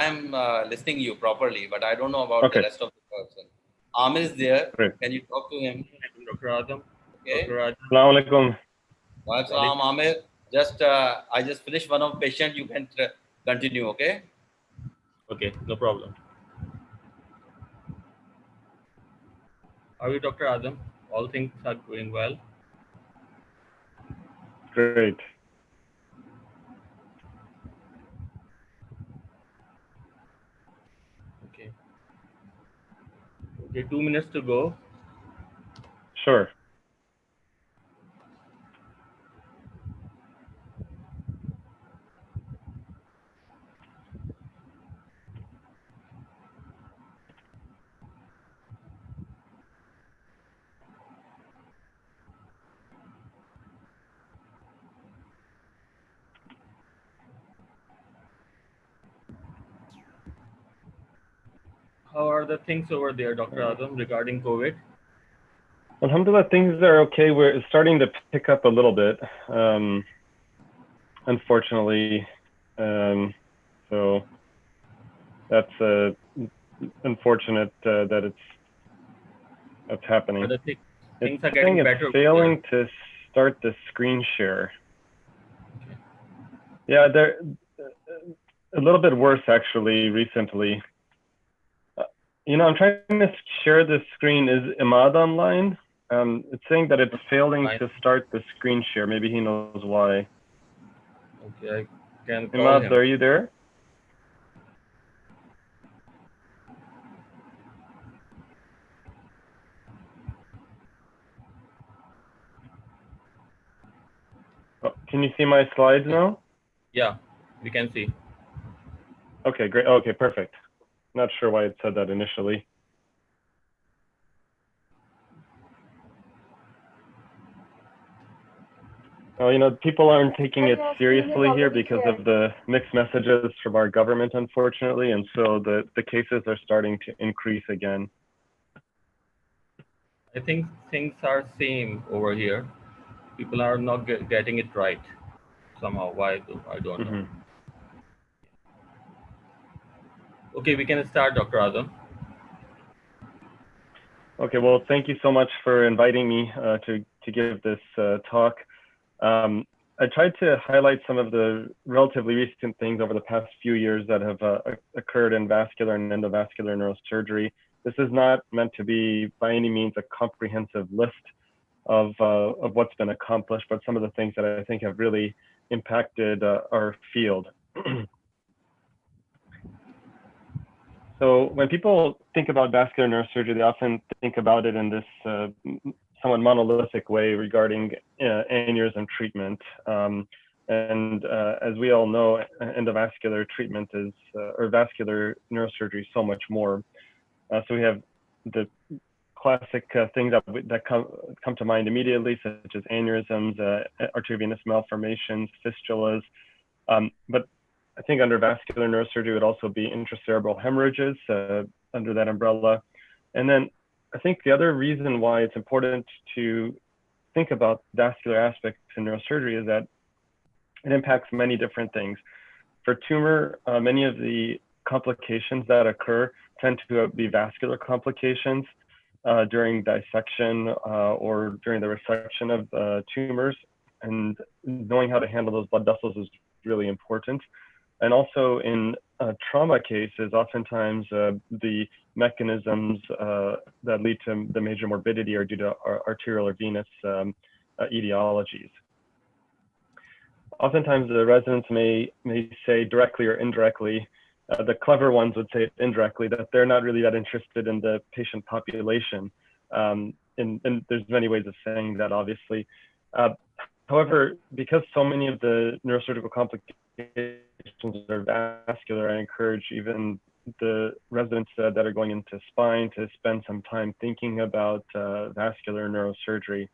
I'm listening you properly, but I don't know about the Okay, rest of the person. Amir is there. great. Can you talk to him? Dr. Adam. Okay. Dr. Adam. Assalamu alaikum. Waalaikum Amir. Just I just finished one of patient. You can continue. Okay. Okay, no problem. How are you, Dr. Adam? All things are going well. Great. Okay. Okay, 2 minutes to go. Sure. How are the things over there, Dr. Adam, regarding COVID? Alhamdulillah, things are okay. We're starting to pick up a little bit, unfortunately. So that's unfortunate that it's happening. But things are I getting think better. it's failing to start the screen share. Okay. Yeah, they're a little bit worse actually recently. You know, I'm trying to share the screen. Is Imad online? It's saying that it's failing to start the screen share. Maybe he knows why. Okay, I can call Imad, him. are you there? Oh, can you see my slides now? Yeah, we can see. Okay, great. Okay, perfect. Not sure why it said that initially. Well, you know, people aren't taking it seriously here because of the mixed messages from our government, unfortunately, and so the cases are starting to increase again. I think things are same over here. People are not getting it right somehow. Why? I don't know. Okay, we can start, Dr. Adam. Okay, well, thank you so much for inviting me to give this talk. I tried to highlight some of the relatively recent things over the past few years that have occurred in vascular and endovascular neurosurgery. This is not meant to be by any means a comprehensive list of what's been accomplished, but some of the things that I think have really impacted our field. So when people think about vascular neurosurgery, they often think about it in this somewhat monolithic way regarding aneurysm treatment. As we all know, endovascular treatment is, or vascular neurosurgery is so much more. So we have the classic things that come to mind immediately, such as aneurysms, arteriovenous malformations, fistulas. But I think under vascular neurosurgery would also be intracerebral hemorrhages under that umbrella. And then I think the other reason why it's important to think about vascular aspects in neurosurgery is that it impacts many different things. For tumor, many of the complications that occur tend to be vascular complications during dissection or during the resection of tumors. And knowing how to handle those blood vessels is really important. And also in trauma cases, oftentimes the mechanisms that lead to the major morbidity are due to arterial or venous etiologies. Oftentimes the residents may say directly or indirectly, the clever ones would say indirectly, that they're not really that interested in the patient population. And there's many ways of saying that, obviously. However, because so many of the neurosurgical complications are vascular, I encourage even the residents that are going into spine to spend some time thinking about vascular neurosurgery.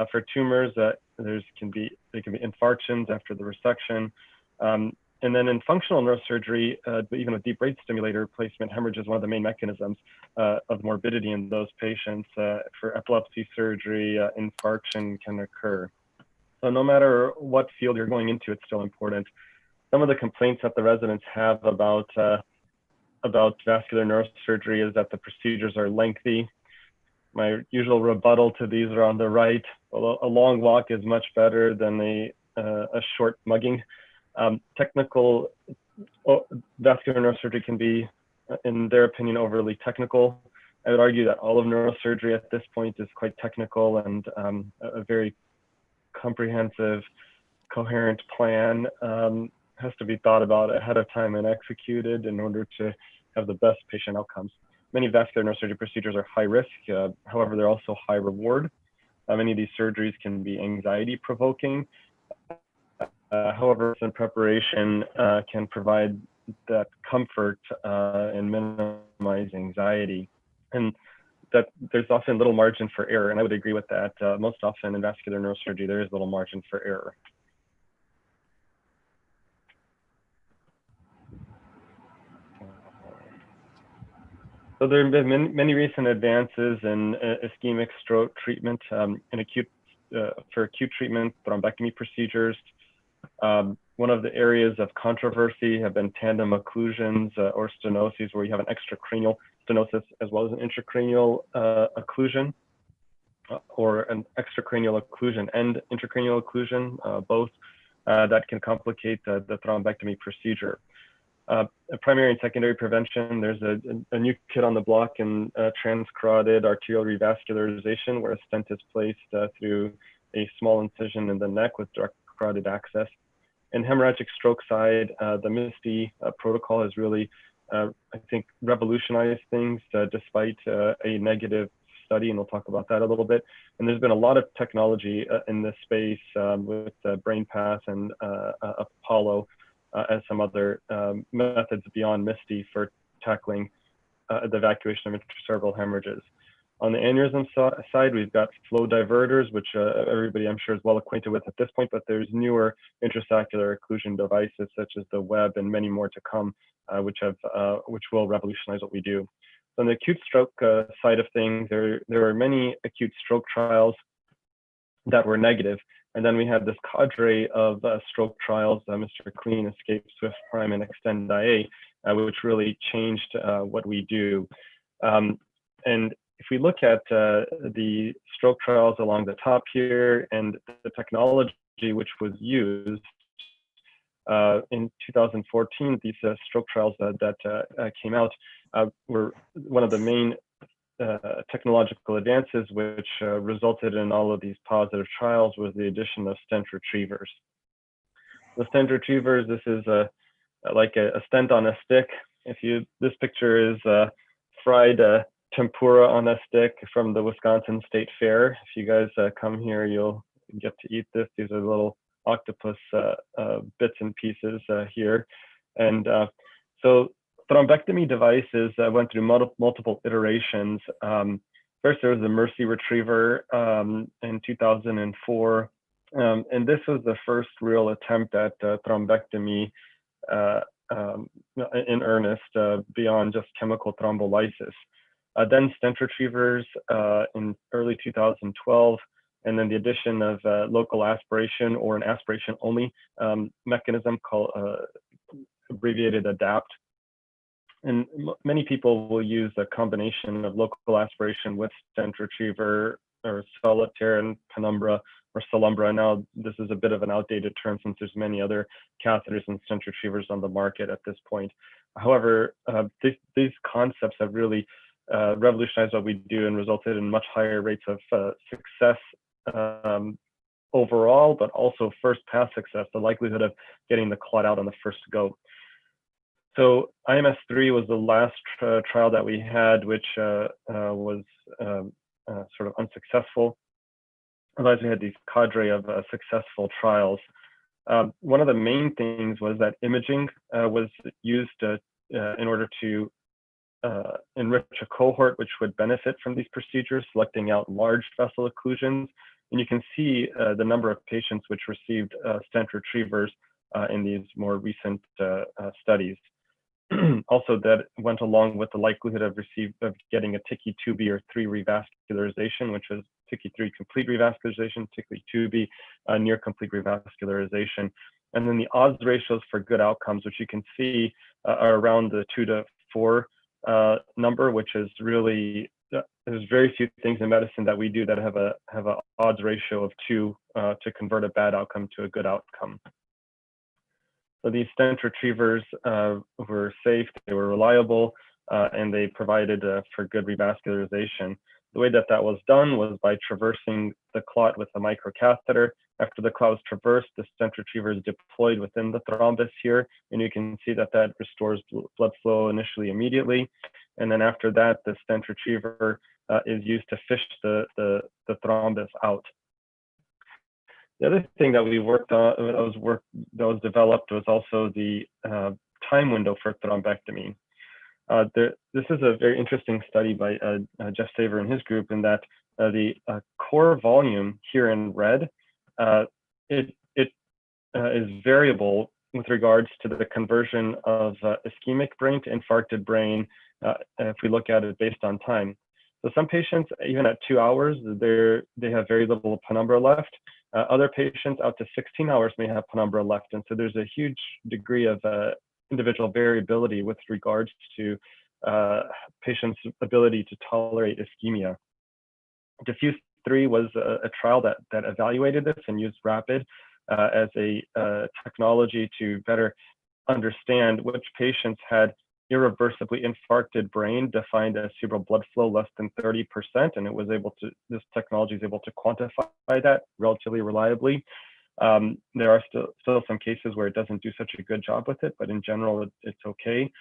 For tumors, there can be infarctions after the resection. And then in functional neurosurgery, even with deep rate stimulator replacement, hemorrhage is one of the main mechanisms of morbidity in those patients. For epilepsy surgery, infarction can occur. So no matter what field you're going into, it's still important. Some of the complaints that the residents have about about vascular neurosurgery is that the procedures are lengthy. My usual rebuttal to these are on the right. A long walk is much better than a short mugging. Technical vascular neurosurgery can be, in their opinion, overly technical. I would argue that all of neurosurgery at this point is quite technical, and a very comprehensive, coherent plan has to be thought about ahead of time and executed in order to have the best patient outcomes. Many vascular neurosurgery procedures are high risk, however, they're also high reward. Many of these surgeries can be anxiety provoking. However, some preparation can provide that comfort and minimize anxiety. And that there's often little margin for error, and I would agree with that. Most often in vascular neurosurgery, there is little margin for error. So there have been many recent advances in ischemic stroke treatment for acute treatment, thrombectomy procedures. One of the areas of controversy have been tandem occlusions or stenoses, where you have an extracranial stenosis as well as an intracranial occlusion, or an extracranial occlusion and intracranial occlusion, both that can complicate the thrombectomy procedure. Primary and secondary prevention, there's a new kid on the block in transcoded arterial revascularization, where a stent is placed through a small incision in the neck with direct carotid access. In hemorrhagic stroke side, the MISTI protocol has really, I think, revolutionized things despite a negative study, and we'll talk about that a little bit. And there's been a lot of technology in this space with BrainPath and Apollo, and some other methods beyond MISTI for tackling the evacuation of intracerebral hemorrhages. On the aneurysm side, we've got flow diverters, which everybody I'm sure is well acquainted with at this point, but there's newer intrasaccular occlusion devices such as the Web and many more to come, which will revolutionize what we do. So on the acute stroke side of things, there are many acute stroke trials that were negative. And then we had this cadre of stroke trials, Mr. Clean, Escape, Swift Prime, and Extend IA, which really changed what we do. And if we look at the stroke trials along the top here and the technology which was used in 2014, these stroke trials that came out were one of the main technological advances which resulted in all of these positive trials was the addition of stent retrievers. The stent retrievers, this is like a stent on a stick. This picture is fried tempura on a stick from the Wisconsin State Fair. If you guys come here, you'll get to eat this. These are little octopus bits and pieces here. And so thrombectomy devices went through multiple iterations. First, there was the Mercy Retriever in 2004. And this was the first real attempt at thrombectomy in earnest beyond just chemical thrombolysis. Then stent retrievers in early 2012, and then the addition of local aspiration or an aspiration only mechanism called abbreviated ADAPT. And many people will use a combination of local aspiration with stent retriever, or solitaire and penumbra or Solumbra. Now, this is a bit of an outdated term since there's many other catheters and stent retrievers on the market at this point. However, these concepts have really revolutionized what we do and resulted in much higher rates of success overall, but also first pass success, the likelihood of getting the clot out on the first go. So IMS3 was the last trial that we had, which was sort of unsuccessful. Otherwise, we had these cadre of successful trials. One of the main things was that imaging was used in order to enrich a cohort which would benefit from these procedures, selecting out large vessel occlusions. And you can see the number of patients which received stent retrievers in these more recent studies. Also, that went along with the likelihood of getting a TICI-2B or 3 revascularization, which is TICI-3 complete revascularization, TICI-2B near complete revascularization. And then the odds ratios for good outcomes, which you can see are around the 2 to 0.4 number, which is really, there's very few things in medicine that we do that have a odds ratio of 2 to convert a bad outcome to a good outcome. So these stent retrievers were safe, they were reliable, and they provided for good revascularization. The way that that was done was by traversing the clot with a microcatheter. After the clot was traversed, the stent retriever is deployed within the thrombus here, and you can see that that restores blood flow initially immediately. And then after that, the stent retriever is used to fish the thrombus out. The other thing that we worked on, that was developed, was also the time window for thrombectomy. This is a very interesting study by Jeff Saver and his group, in that the core volume here in red, it is variable with regards to the conversion of ischemic brain to infarcted brain, if we look at it based on time. So some patients, even at 2 hours, they have very little penumbra left. Other patients out to 16 hours may have penumbra left. And so there's a huge degree of individual variability with regards to patients' ability to tolerate ischemia. Diffuse 3 was a trial that evaluated this and used rapid as a technology to better understand which patients had irreversibly infarcted brain, defined as cerebral blood flow less than 30%, and it was able to, this technology is able to quantify that relatively reliably. There are still some cases where it doesn't do such a good job with it, but in general, it's okay.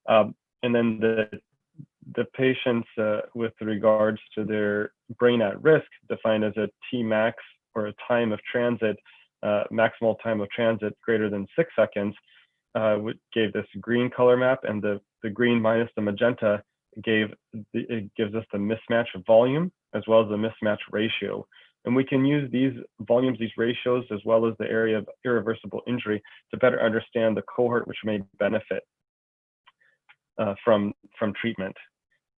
And then the patients with regards to their brain at risk, defined as a Tmax, or a time of transit, maximal time of transit greater than 6 seconds, gave this green color map, and the green minus the magenta gives us the mismatch volume as well as the mismatch ratio. And we can use these volumes, these ratios, as well as the area of irreversible injury to better understand the cohort which may benefit from treatment.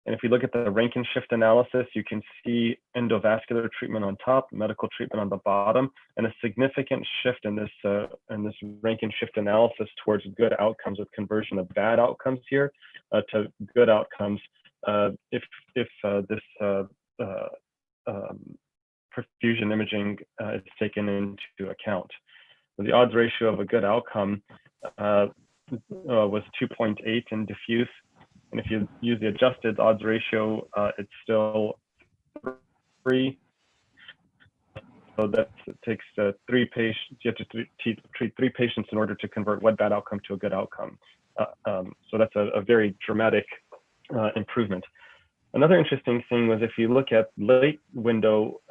And if we look at the Rankin shift analysis, you can see endovascular treatment on top, medical treatment on the bottom, and a significant shift in this Rankin shift analysis towards good outcomes, with conversion of bad outcomes here to good outcomes if this perfusion imaging is taken into account. The odds ratio of a good outcome was 2.8 in diffuse. And if you use the adjusted odds ratio, it's still 3. So that takes 3 patients. You have to treat 3 patients in order to convert one bad outcome to a good outcome. So that's a very dramatic improvement. Another interesting thing was, if you look at late window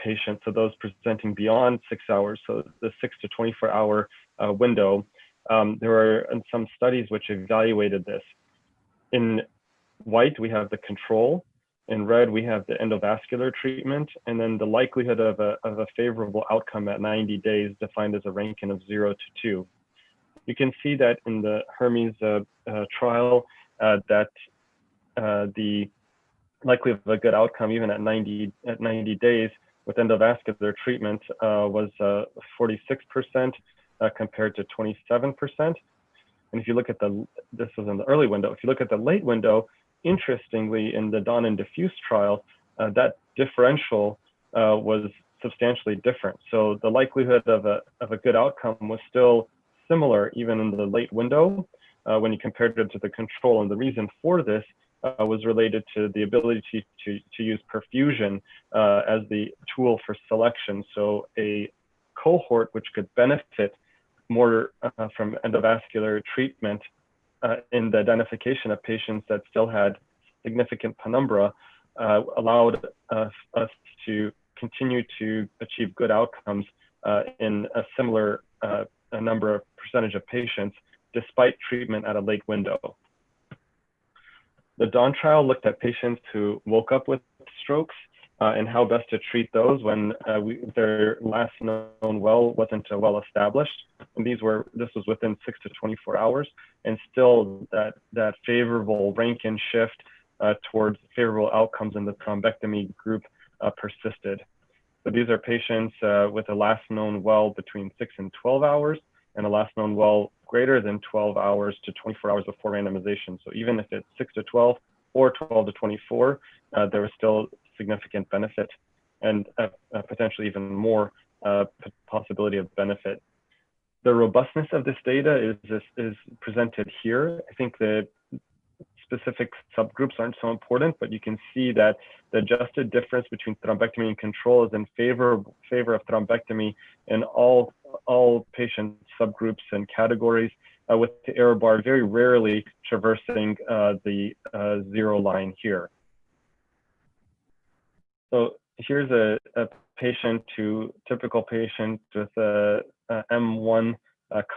patients, so those presenting beyond 6 hours, so the 6 to 24 hour window, there were some studies which evaluated this. In white, we have the control. In red, we have the endovascular treatment, and then the likelihood of a favorable outcome at 90 days, defined as a Rankin of 0 to 2. You can see that in the Hermes trial, that the likelihood of a good outcome, even at 90 days with endovascular treatment, was 46% compared to 27%. And if you look at this was in the early window. If you look at the late window, interestingly, in the Dawn and Diffuse trial, that differential was substantially different. So the likelihood of a good outcome was still similar, even in the late window, when you compared it to the control. And the reason for this was related to the ability to use perfusion as the tool for selection. So a cohort which could benefit more from endovascular treatment in the identification of patients that still had significant penumbra allowed us to continue to achieve good outcomes in a similar percentage of patients, despite treatment at a late window. The Dawn trial looked at patients who woke up with strokes and how best to treat those when their last known well wasn't well established. And this was within 6 to 24 hours, and still that favorable Rankin shift towards favorable outcomes in the thrombectomy group persisted. So these are patients with a last known well between 6 and 12 hours, and a last known well greater than 12 hours to 24 hours before randomization. So even if it's 6 to 12 or 12 to 24, there was still significant benefit and potentially even more possibility of benefit. The robustness of this data is presented here. I think the specific subgroups aren't so important, but you can see that the adjusted difference between thrombectomy and control is in favor of thrombectomy in all patient subgroups and categories, with the error bar very rarely traversing the 0 line here. So here's a typical patient with a M1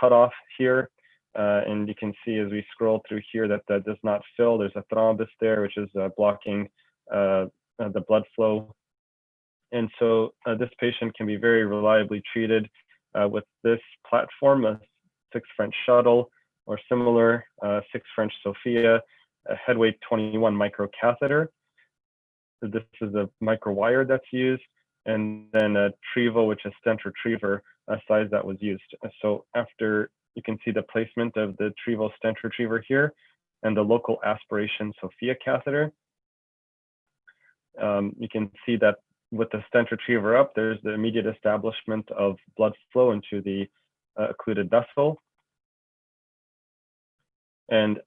cutoff here. And you can see as we scroll through here that does not fill. There's a thrombus there, which is blocking the blood flow. And so this patient can be very reliably treated with this platform, a 6 French shuttle or similar, 6 French Sophia, a headweight 21 microcatheter. So this is a microwire that's used, and then a Trevo, which is stent retriever size that was used. So after, you can see the placement of the Trevo stent retriever here and the local aspiration Sophia catheter. You can see that with the stent retriever up, there's the immediate establishment of blood flow into the occluded vessel. And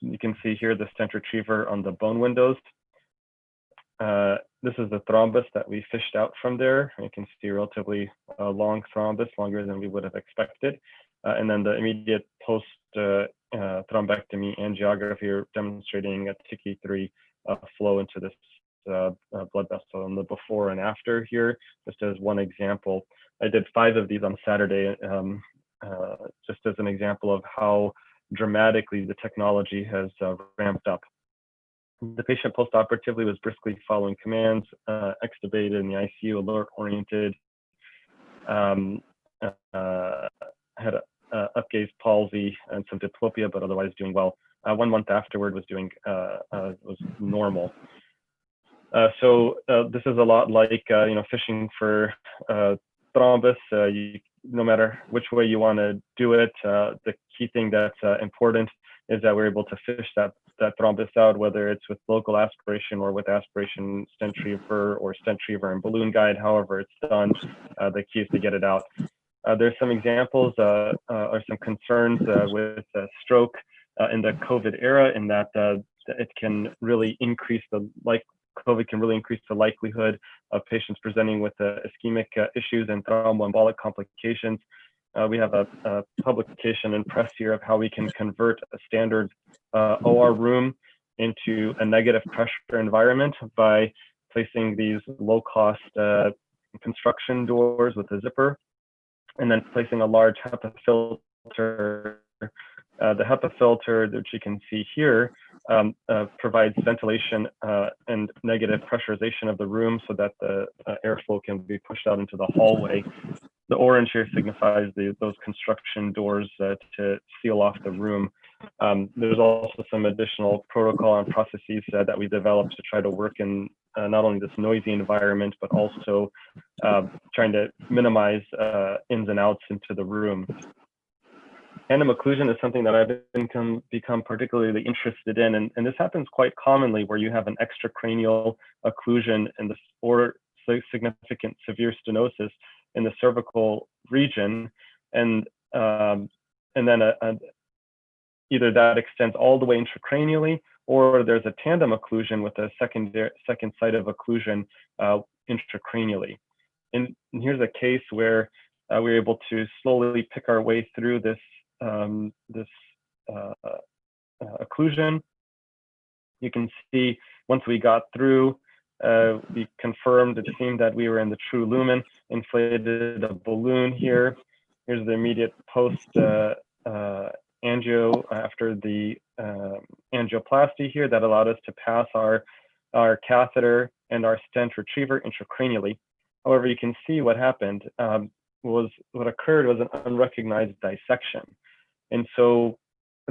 you can see here the stent retriever on the bone windows. This is the thrombus that we fished out from there. You can see relatively long thrombus, longer than we would have expected. And then the immediate post thrombectomy angiography demonstrating a TICI3 flow into this blood vessel. And the before and after here, just as one example. I did 5 of these on Saturday, just as an example of how dramatically the technology has ramped up. The patient postoperatively was briskly following commands, extubated in the ICU, alert oriented, had a upgaze palsy and some diplopia, but otherwise doing well. 1 month afterward was doing was normal. So this is a lot like fishing for thrombus. No matter which way you want to do it, the key thing that's important is that we're able to fish that thrombus out, whether it's with local aspiration or with aspiration stent retriever or stent retriever and balloon guide, however it's done. The key is to get it out. There's some examples or some concerns with stroke in the COVID era, in that it can really increase COVID can really increase the likelihood of patients presenting with ischemic issues and thromboembolic complications. We have a publication in press here of how we can convert a standard OR room into a negative pressure environment by placing these low-cost construction doors with a zipper, and then placing a large HEPA filter. The HEPA filter, which you can see here, provides ventilation and negative pressurization of the room so that the airflow can be pushed out into the hallway. The orange here signifies those construction doors to seal off the room. There's also some additional protocol and processes that we developed to try to work in not only this noisy environment, but also trying to minimize ins and outs into the room. Tandem occlusion is something that I've become particularly interested in, and this happens quite commonly where you have an extracranial occlusion or significant severe stenosis in the cervical region, and then either that extends all the way intracranially, or there's a tandem occlusion with a second site of occlusion intracranially. And here's a case where we're able to slowly pick our way through this occlusion. You can see once we got through, we confirmed it seemed that we were in the true lumen, inflated a balloon here. Here's the immediate post angio after the angioplasty here that allowed us to pass our catheter and our stent retriever intracranially. However, you can see what happened what occurred was an unrecognized dissection. And so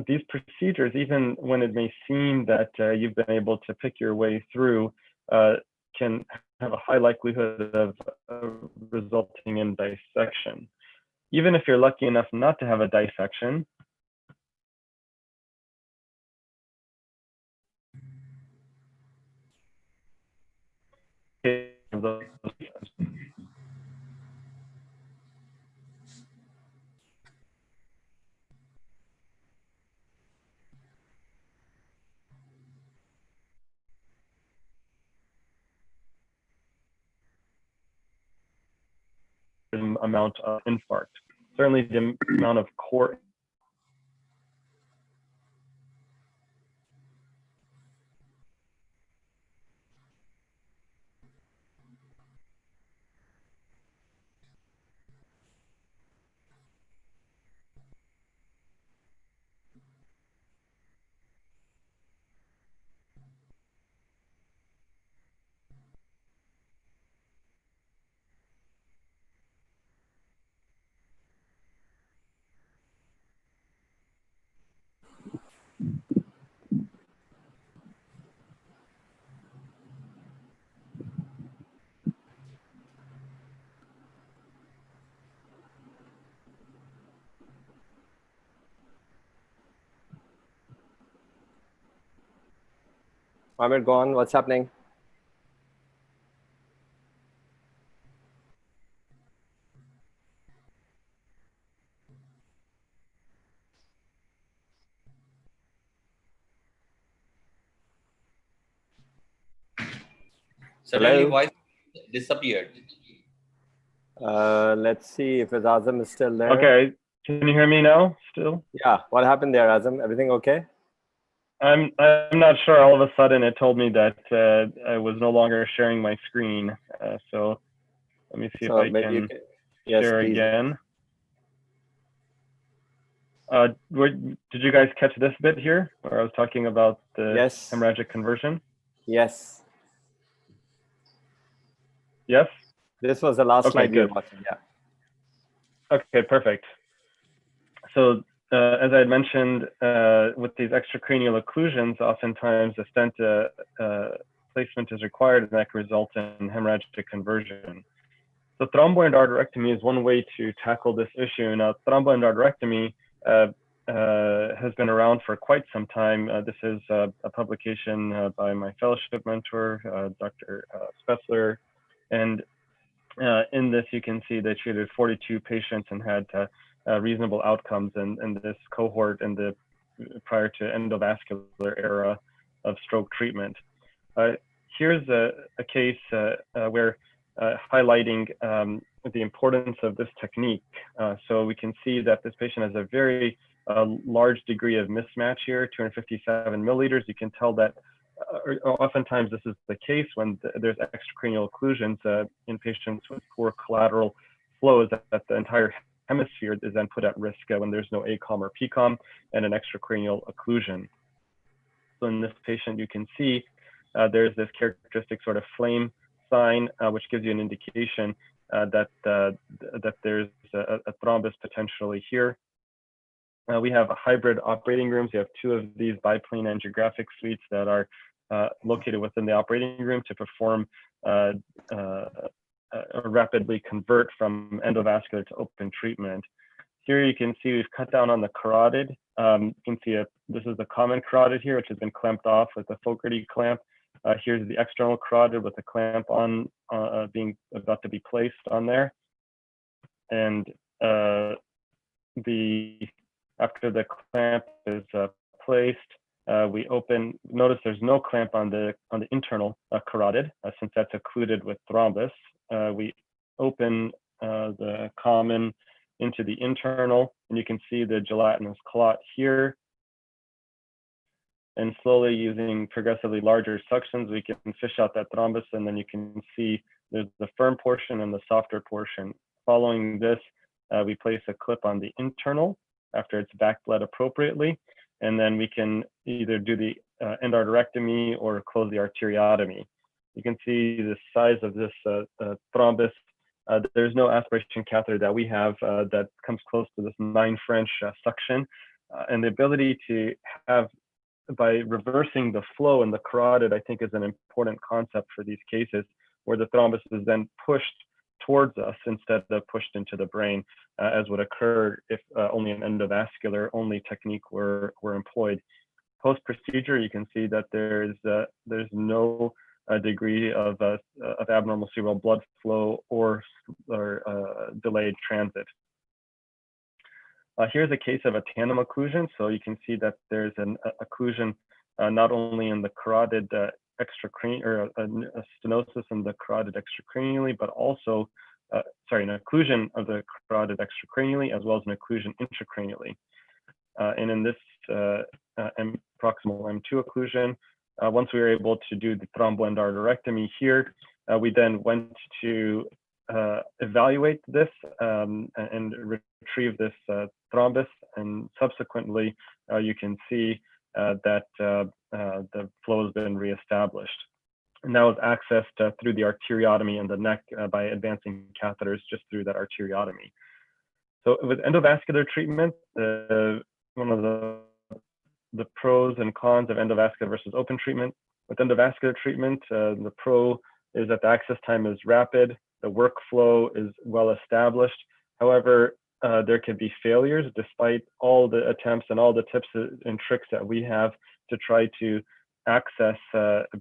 these procedures, even when it may seem that you've been able to pick your way through, can have a high likelihood of resulting in dissection. even if you're lucky enough not to have a dissection, amount of infarct. Certainly the amount of core Mohammed, go on. What's happening? Suddenly, Hello? voice disappeared. Let's see if Azam is still there. Okay, can you hear me now still? Yeah, what happened there, Azam? Everything okay? I'm not sure. All of a sudden it told me that I was no longer sharing my screen. So let me see So if I maybe can yes, share please. again. Did you guys catch this bit here where I was talking about the Yes. hemorrhagic conversion? Yes. Yes? This was the last Okay, slide we were good. watching. Yeah. Okay, perfect. So as I had mentioned, with these extracranial occlusions, oftentimes a stent placement is required, and that can result in hemorrhagic conversion. So thromboendarterectomy is one way to tackle this issue. Now, thromboendarterectomy has been around for quite some time. This is a publication by my fellowship mentor, Dr. Spetzler. And in this, you can see they treated 42 patients and had reasonable outcomes in this cohort in the prior to endovascular era of stroke treatment. Here's a case where highlighting the importance of this technique. So we can see that this patient has a very large degree of mismatch here, 257 milliliters. You can tell that oftentimes this is the case when there's extracranial occlusions in patients with poor collateral flows, that the entire hemisphere is then put at risk when there's no ACOM or PCOM and an extracranial occlusion. So in this patient, you can see there's this characteristic sort of flame sign, which gives you an indication that there's a thrombus potentially here. We have hybrid operating rooms. We have 2 of these biplane angiographic suites that are located within the operating room to perform rapidly convert from endovascular to open treatment. Here you can see we've cut down on the carotid. You can see this is the common carotid here, which has been clamped off with a Fogarty clamp. Here's the external carotid with the clamp on being about to be placed on there. And after the clamp is placed, we open. Notice there's no clamp on the internal carotid since that's occluded with thrombus. We open the common into the internal, and you can see the gelatinous clot here. And slowly, using progressively larger suctions, we can fish out that thrombus, and then you can see there's the firm portion and the softer portion. Following this, we place a clip on the internal after it's backbled appropriately, and then we can either do the endarterectomy or close the arteriotomy. You can see the size of this thrombus. There's no aspiration catheter that we have that comes close to this 9 French suction, and the ability to have, by reversing the flow in the carotid, I think is an important concept for these cases, where the thrombus is then pushed towards us instead of pushed into the brain, as would occur if only an endovascular only technique were employed. Post-procedure, you can see that there's no degree of abnormal cerebral blood flow or delayed transit. Here's a case of a tandem occlusion. So you can see that there's an occlusion not only in the carotid extracranial, or a stenosis in the carotid extracranially, but also, an occlusion of the carotid extracranially as well as an occlusion intracranially. And in this proximal M2 occlusion, once we were able to do the thromboendarterectomy here, we then went to evaluate this and retrieve this thrombus, and subsequently you can see that the flow has been reestablished. And that was accessed through the arteriotomy in the neck by advancing catheters just through that arteriotomy. So with endovascular treatment, one of the pros and cons of endovascular versus open treatment. With endovascular treatment, the pro is that the access time is rapid, the workflow is well established. However, there can be failures despite all the attempts and all the tips and tricks that we have to try to access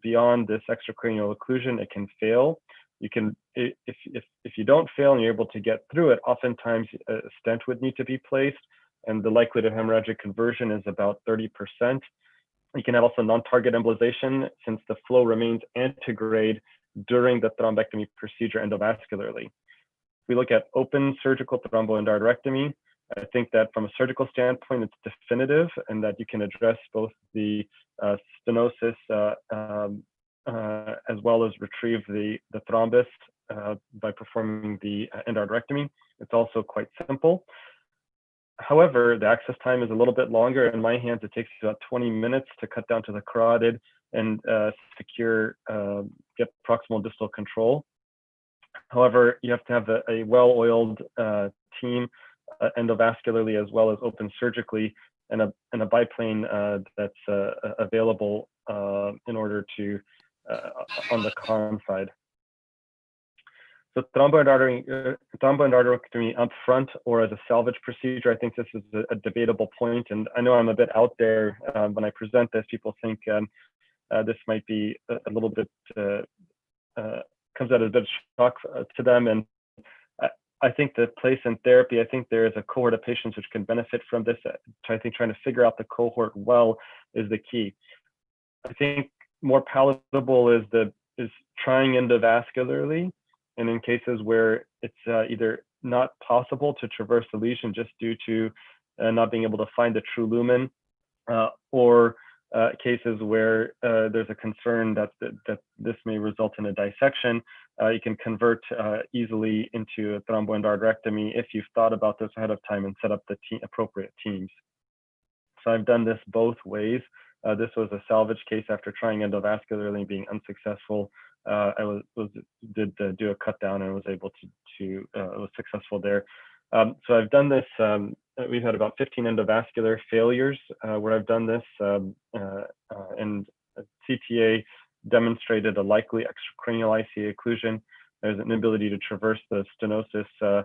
beyond this extracranial occlusion. It can fail. You can, if you don't fail and you're able to get through it, oftentimes a stent would need to be placed, and the likelihood of hemorrhagic conversion is about 30%. You can have also non-target embolization since the flow remains antegrade during the thrombectomy procedure endovascularly. If we look at open surgical thromboendarterectomy, I think that from a surgical standpoint, it's definitive, and that you can address both the stenosis as well as retrieve the thrombus by performing the endarterectomy. It's also quite simple. However, the access time is a little bit longer. In my hands, it takes about 20 minutes to cut down to the carotid and secure, get proximal distal control. However, you have to have a well-oiled team endovascularly as well as open surgically, and a biplane that's available in order to on the con side. So thromboendarterectomy up front or as a salvage procedure, I think this is a debatable point, and I know I'm a bit out there when I present this. People think this might be a little bit comes out as a bit of shock to them, and I think the place in therapy, I think there is a cohort of patients which can benefit from this. I think trying to figure out the cohort well is the key. I think more palatable is trying endovascularly, and in cases where it's either not possible to traverse the lesion just due to not being able to find the true lumen, or cases where there's a concern that this may result in a dissection, you can convert easily into a thromboendarterectomy if you've thought about this ahead of time and set up the appropriate teams. So I've done this both ways. This was a salvage case after trying endovascularly and being unsuccessful. I did do a cut down and was able to was successful there. So I've done this. We've had about 15 endovascular failures where I've done this, and CTA demonstrated a likely extracranial ICA occlusion. There's an inability to traverse the stenosis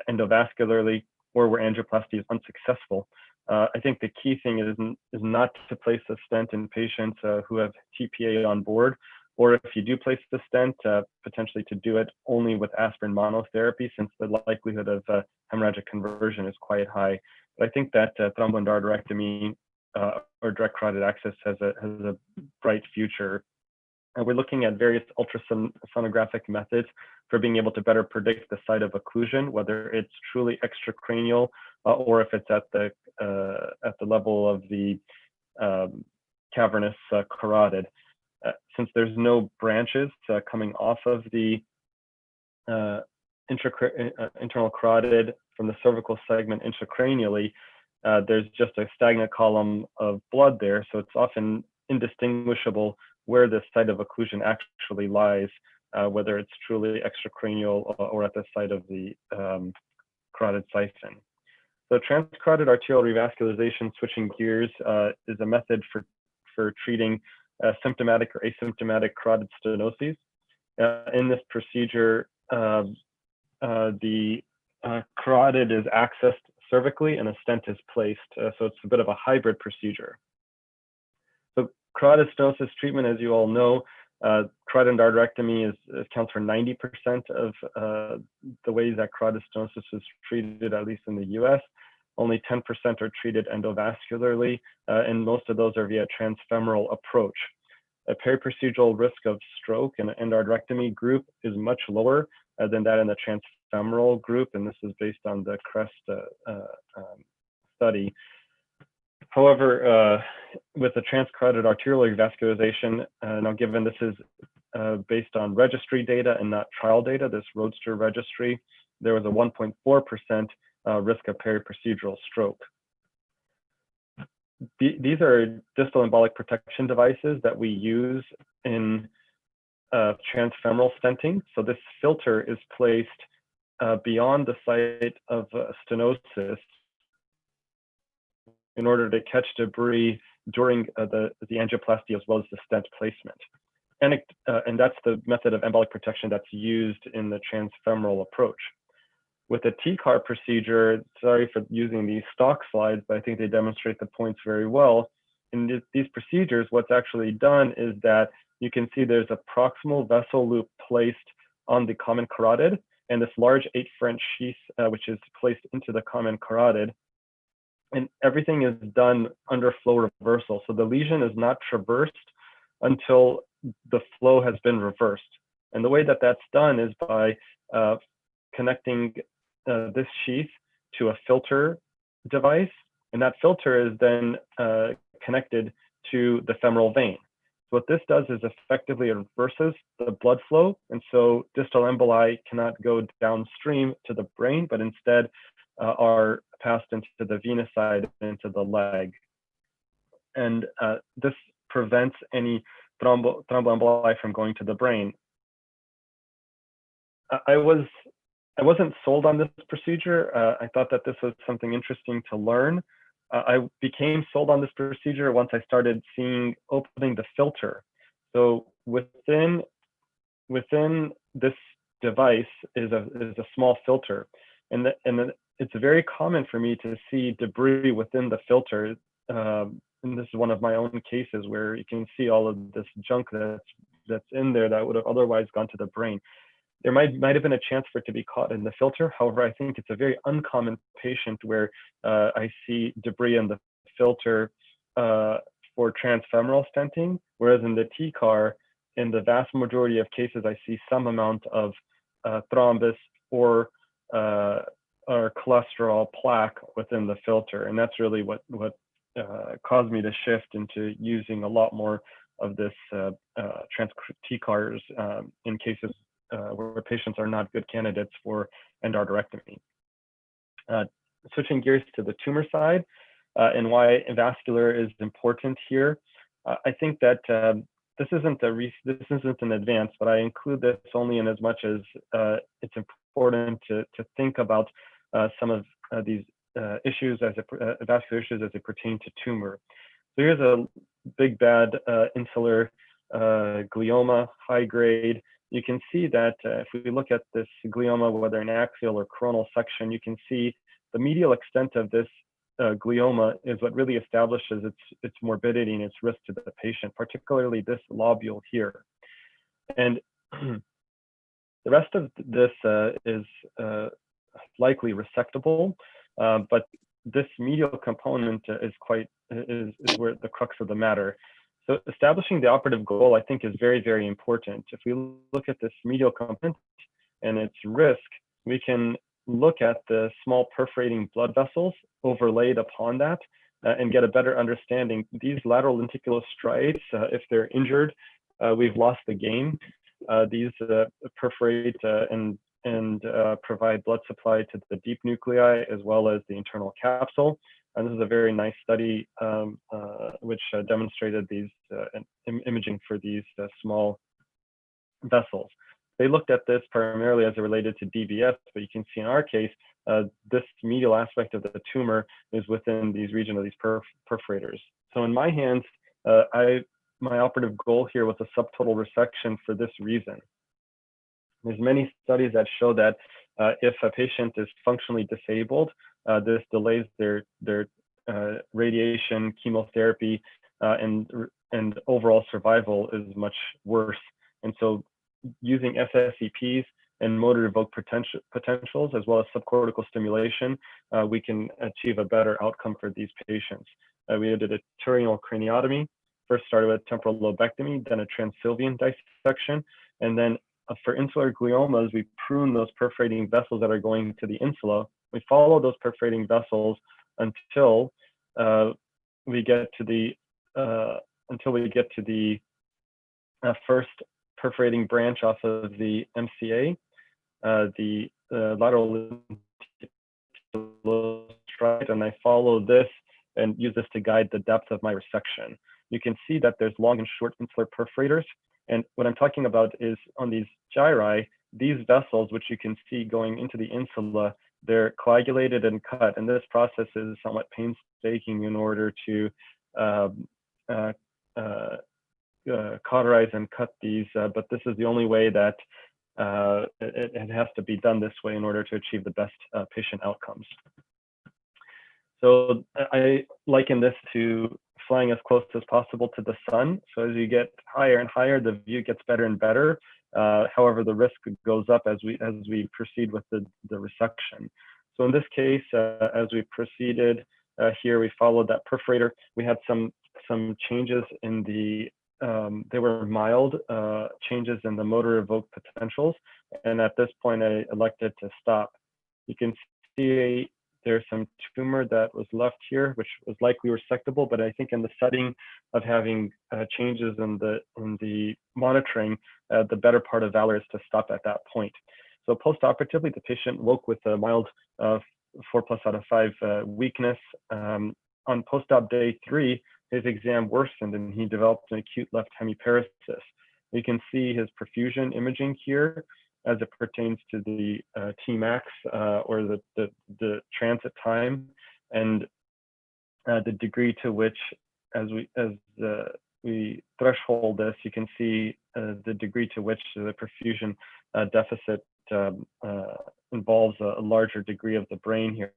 endovascularly, or where angioplasty is unsuccessful. I think the key thing is not to place a stent in patients who have TPA on board, or if you do place the stent, potentially to do it only with aspirin monotherapy, since the likelihood of hemorrhagic conversion is quite high. But I think that thromboendarterectomy or direct carotid access has a bright future. We're looking at various ultrasonographic methods for being able to better predict the site of occlusion, whether it's truly extracranial or if it's at the level of the cavernous carotid. Since there's no branches coming off of the internal carotid from the cervical segment intracranially, there's just a stagnant column of blood there, so it's often indistinguishable where the site of occlusion actually lies, whether it's truly extracranial or at the site of the carotid siphon. So transcarotid arterial revascularization, switching gears, is a method for treating symptomatic or asymptomatic carotid stenoses. In this procedure, the carotid is accessed cervically and a stent is placed. So it's a bit of a hybrid procedure. So carotid stenosis treatment, as you all know, carotid endarterectomy accounts for 90% of the ways that carotid stenosis is treated, at least in the US. Only 10% are treated endovascularly, and most of those are via transfemoral approach. A periprocedural risk of stroke in an endarterectomy group is much lower than that in the transfemoral group, and this is based on the CREST study. However, with the transcarotid arterial revascularization, now given this is based on registry data and not trial data, this Roadster registry, there was a 1.4% risk of periprocedural stroke. These are distal embolic protection devices that we use in transfemoral stenting. So this filter is placed beyond the site of stenosis in order to catch debris during the angioplasty as well as the stent placement. And that's the method of embolic protection that's used in the transfemoral approach. With the TCAR procedure, sorry for using these stock slides, but I think they demonstrate the points very well. In these procedures, what's actually done is that you can see there's a proximal vessel loop placed on the common carotid, and this large 8 French sheath, which is placed into the common carotid. And everything is done under flow reversal. So the lesion is not traversed until the flow has been reversed. And the way that that's done is by connecting this sheath to a filter device, and that filter is then connected to the femoral vein. So what this does is effectively it reverses the blood flow, and so distal emboli cannot go downstream to the brain, but instead are passed into the venous side, into the leg. And this prevents any thromboemboli from going to the brain. I wasn't sold on this procedure. I thought that this was something interesting to learn. I became sold on this procedure once I started seeing opening the filter. So within this device is a small filter, and it's very common for me to see debris within the filter. And this is one of my own cases where you can see all of this junk that's in there that would have otherwise gone to the brain. There might have been a chance for it to be caught in the filter. However, I think it's a very uncommon patient where I see debris in the filter for transfemoral stenting, whereas in the TCAR, in the vast majority of cases, I see some amount of thrombus or cholesterol plaque within the filter. And that's really what caused me to shift into using a lot more of this TCARs in cases where patients are not good candidates for endarterectomy. Switching gears to the tumor side and why vascular is important here. I think that this isn't an advance, but I include this only in as much as it's important to think about some of these issues vascular issues as they pertain to tumor. So here's a big bad insular glioma, high grade. You can see that if we look at this glioma, whether an axial or coronal section, you can see the medial extent of this glioma is what really establishes its morbidity and its risk to the patient, particularly this lobule here. And the rest of this is likely resectable, but this medial component is where the crux of the matter. So establishing the operative goal, I think, is very, very important. If we look at this medial component and its risk, we can look at the small perforating blood vessels overlaid upon that and get a better understanding. These lateral lenticular striates, if they're injured, we've lost the game. These perforate and provide blood supply to the deep nuclei as well as the internal capsule. And this is a very nice study which demonstrated these imaging for these small vessels. They looked at this primarily as it related to DBS, but you can see in our case, this medial aspect of the tumor is within these region of these perforators. So in my hands, my operative goal here was a subtotal resection for this reason. There's many studies that show that If a patient is functionally disabled, this delays their radiation, chemotherapy, and overall survival is much worse. And so using SSEPs and motor evoked potentials, as well as subcortical stimulation, we can achieve a better outcome for these patients. We did a arterial craniotomy, first started with temporal lobectomy, then a transylvian dissection, and then for insular gliomas, we prune those perforating vessels that are going to the insula. We follow those perforating vessels until we get to the first perforating branch off of the MCA, the lateral stride, and I follow this and use this to guide the depth of my resection. You can see that there's long and short insular perforators. And what I'm talking about is on these gyri, these vessels, which you can see going into the insula, they're coagulated and cut. And this process is somewhat painstaking in order to cauterize and cut these, but this is the only way that it has to be done this way in order to achieve the best patient outcomes. So I liken this to flying as close as possible to the sun. So as you get higher and higher, the view gets better and better. However, the risk goes up as we proceed with the resection. So in this case, as we proceeded here, we followed that perforator. We had some changes in the they were mild changes in the motor evoked potentials, and at this point I elected to stop. You can see there's some tumor that was left here, which was likely resectable, but I think in the setting of having changes in the monitoring, the better part of valor is to stop at that point. So postoperatively, the patient woke with a mild 4+ out of 5 weakness. On post-op day 3, his exam worsened and he developed an acute left hemiparesis. You can see his perfusion imaging here as it pertains to the Tmax or the transit time, and the degree to which, as we threshold this, you can see the degree to which the perfusion deficit involves a larger degree of the brain here.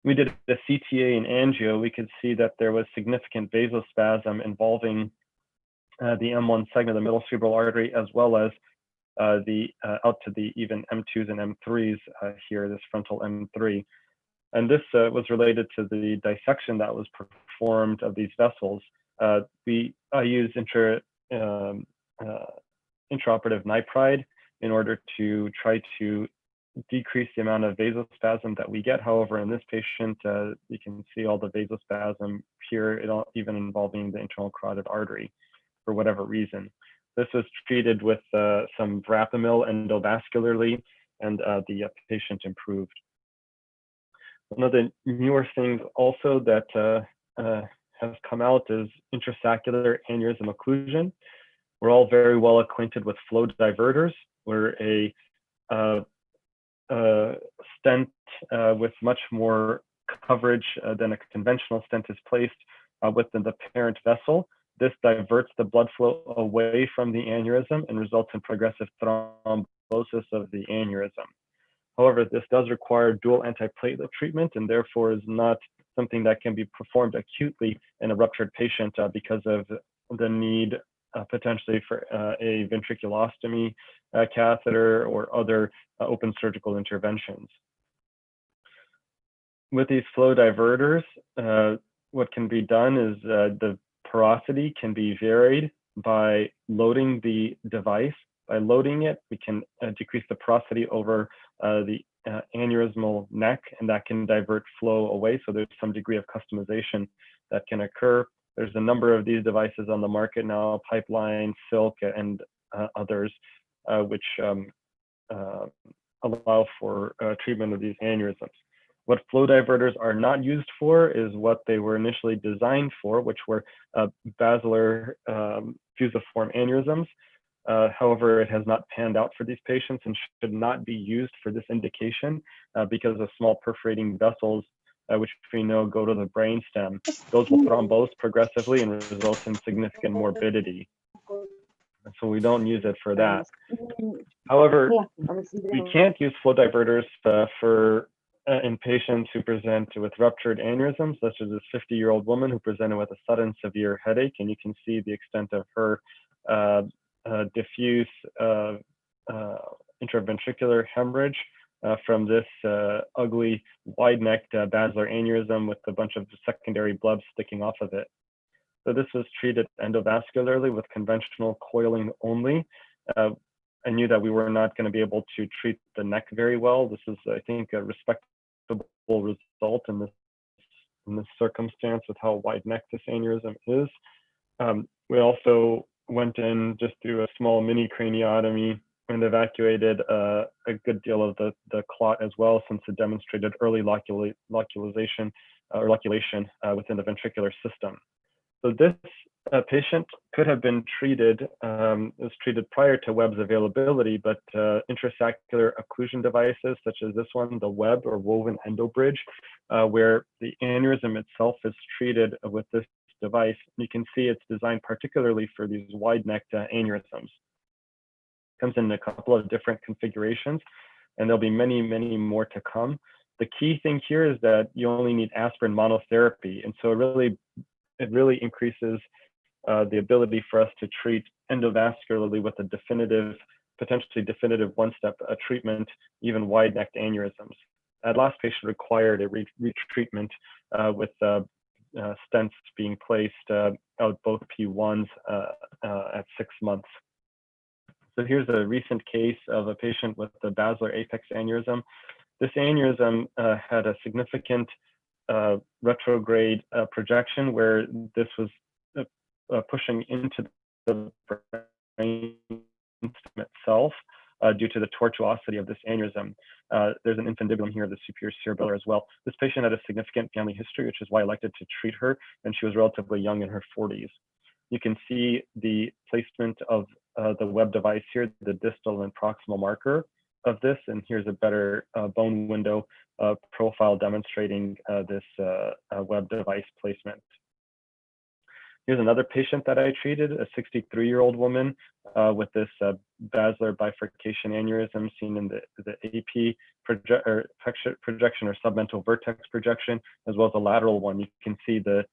We did the CTA and angio. We could see that there was significant vasospasm involving the M1 segment of the middle cerebral artery, as well as out to the even M2s and M3s here, this frontal M3. And this was related to the dissection that was performed of these vessels. I use intraoperative nipride in order to try to decrease the amount of vasospasm that we get. However, in this patient, you can see all the vasospasm here, even involving the internal carotid artery for whatever reason. This was treated with some verapamil endovascularly, and the patient improved. One of the newer things also that has come out is intrasaccular aneurysm occlusion. We're all very well acquainted with flow diverters, where a stent with much more coverage than a conventional stent is placed within the parent vessel. This diverts the blood flow away from the aneurysm and results in progressive thrombosis of the aneurysm. However, this does require dual antiplatelet treatment and therefore is not something that can be performed acutely in a ruptured patient because of the need potentially for a ventriculostomy catheter or other open surgical interventions. With these flow diverters, what can be done is the porosity can be varied by loading the device. By loading it, we can decrease the porosity over the aneurysmal neck, and that can divert flow away. So there's some degree of customization that can occur. There's a number of these devices on the market now, Pipeline, Silk, and others, which allow for treatment of these aneurysms. What flow diverters are not used for is what they were initially designed for, which were basilar fusiform aneurysms. However, it has not panned out for these patients and should not be used for this indication because of small perforating vessels, which we know go to the brainstem. Those will thrombose progressively and result in significant morbidity. And so we don't use it for that. However, we can't use flow diverters in patients who present with ruptured aneurysms, such as this 50-year-old woman who presented with a sudden severe headache, and you can see the extent of her diffuse intraventricular hemorrhage from this ugly wide-necked basilar aneurysm with a bunch of secondary blebs sticking off of it. So this was treated endovascularly with conventional coiling only. I knew that we were not going to be able to treat the neck very well. This is, I think, a respectable result in this circumstance with how wide neck this aneurysm is. We also went in just through a small mini craniotomy and evacuated a good deal of the clot as well, since it demonstrated early localization or loculation within the ventricular system. So this patient could have been treated, was treated prior to Webb's availability, but intrasaccular occlusion devices such as this one, the Webb or woven endobridge, where the aneurysm itself is treated with this device. You can see it's designed particularly for these wide-necked aneurysms. Comes in a couple of different configurations, and there'll be many, many more to come. The key thing here is that you only need aspirin monotherapy, and so it really increases the ability for us to treat endovascularly with a definitive, potentially definitive one-step treatment, even wide-necked aneurysms. That last patient required a retreatment with stents being placed out both P1s at 6 months. So here's a recent case of a patient with the basilar apex aneurysm. This aneurysm had a significant retrograde projection where this was pushing into the brain itself due to the tortuosity of this aneurysm. There's an infundibulum here of the superior cerebellar as well. This patient had a significant family history, which is why I elected to treat her, and she was relatively young in her 40s. You can see the placement of the Webb device here, the distal and proximal marker of this, and here's a better bone window profile demonstrating this Webb device placement. Here's another patient that I treated, a 63-year-old woman with this basilar bifurcation aneurysm seen in the AP projection or submental vertex projection, as well as a lateral one. You can see the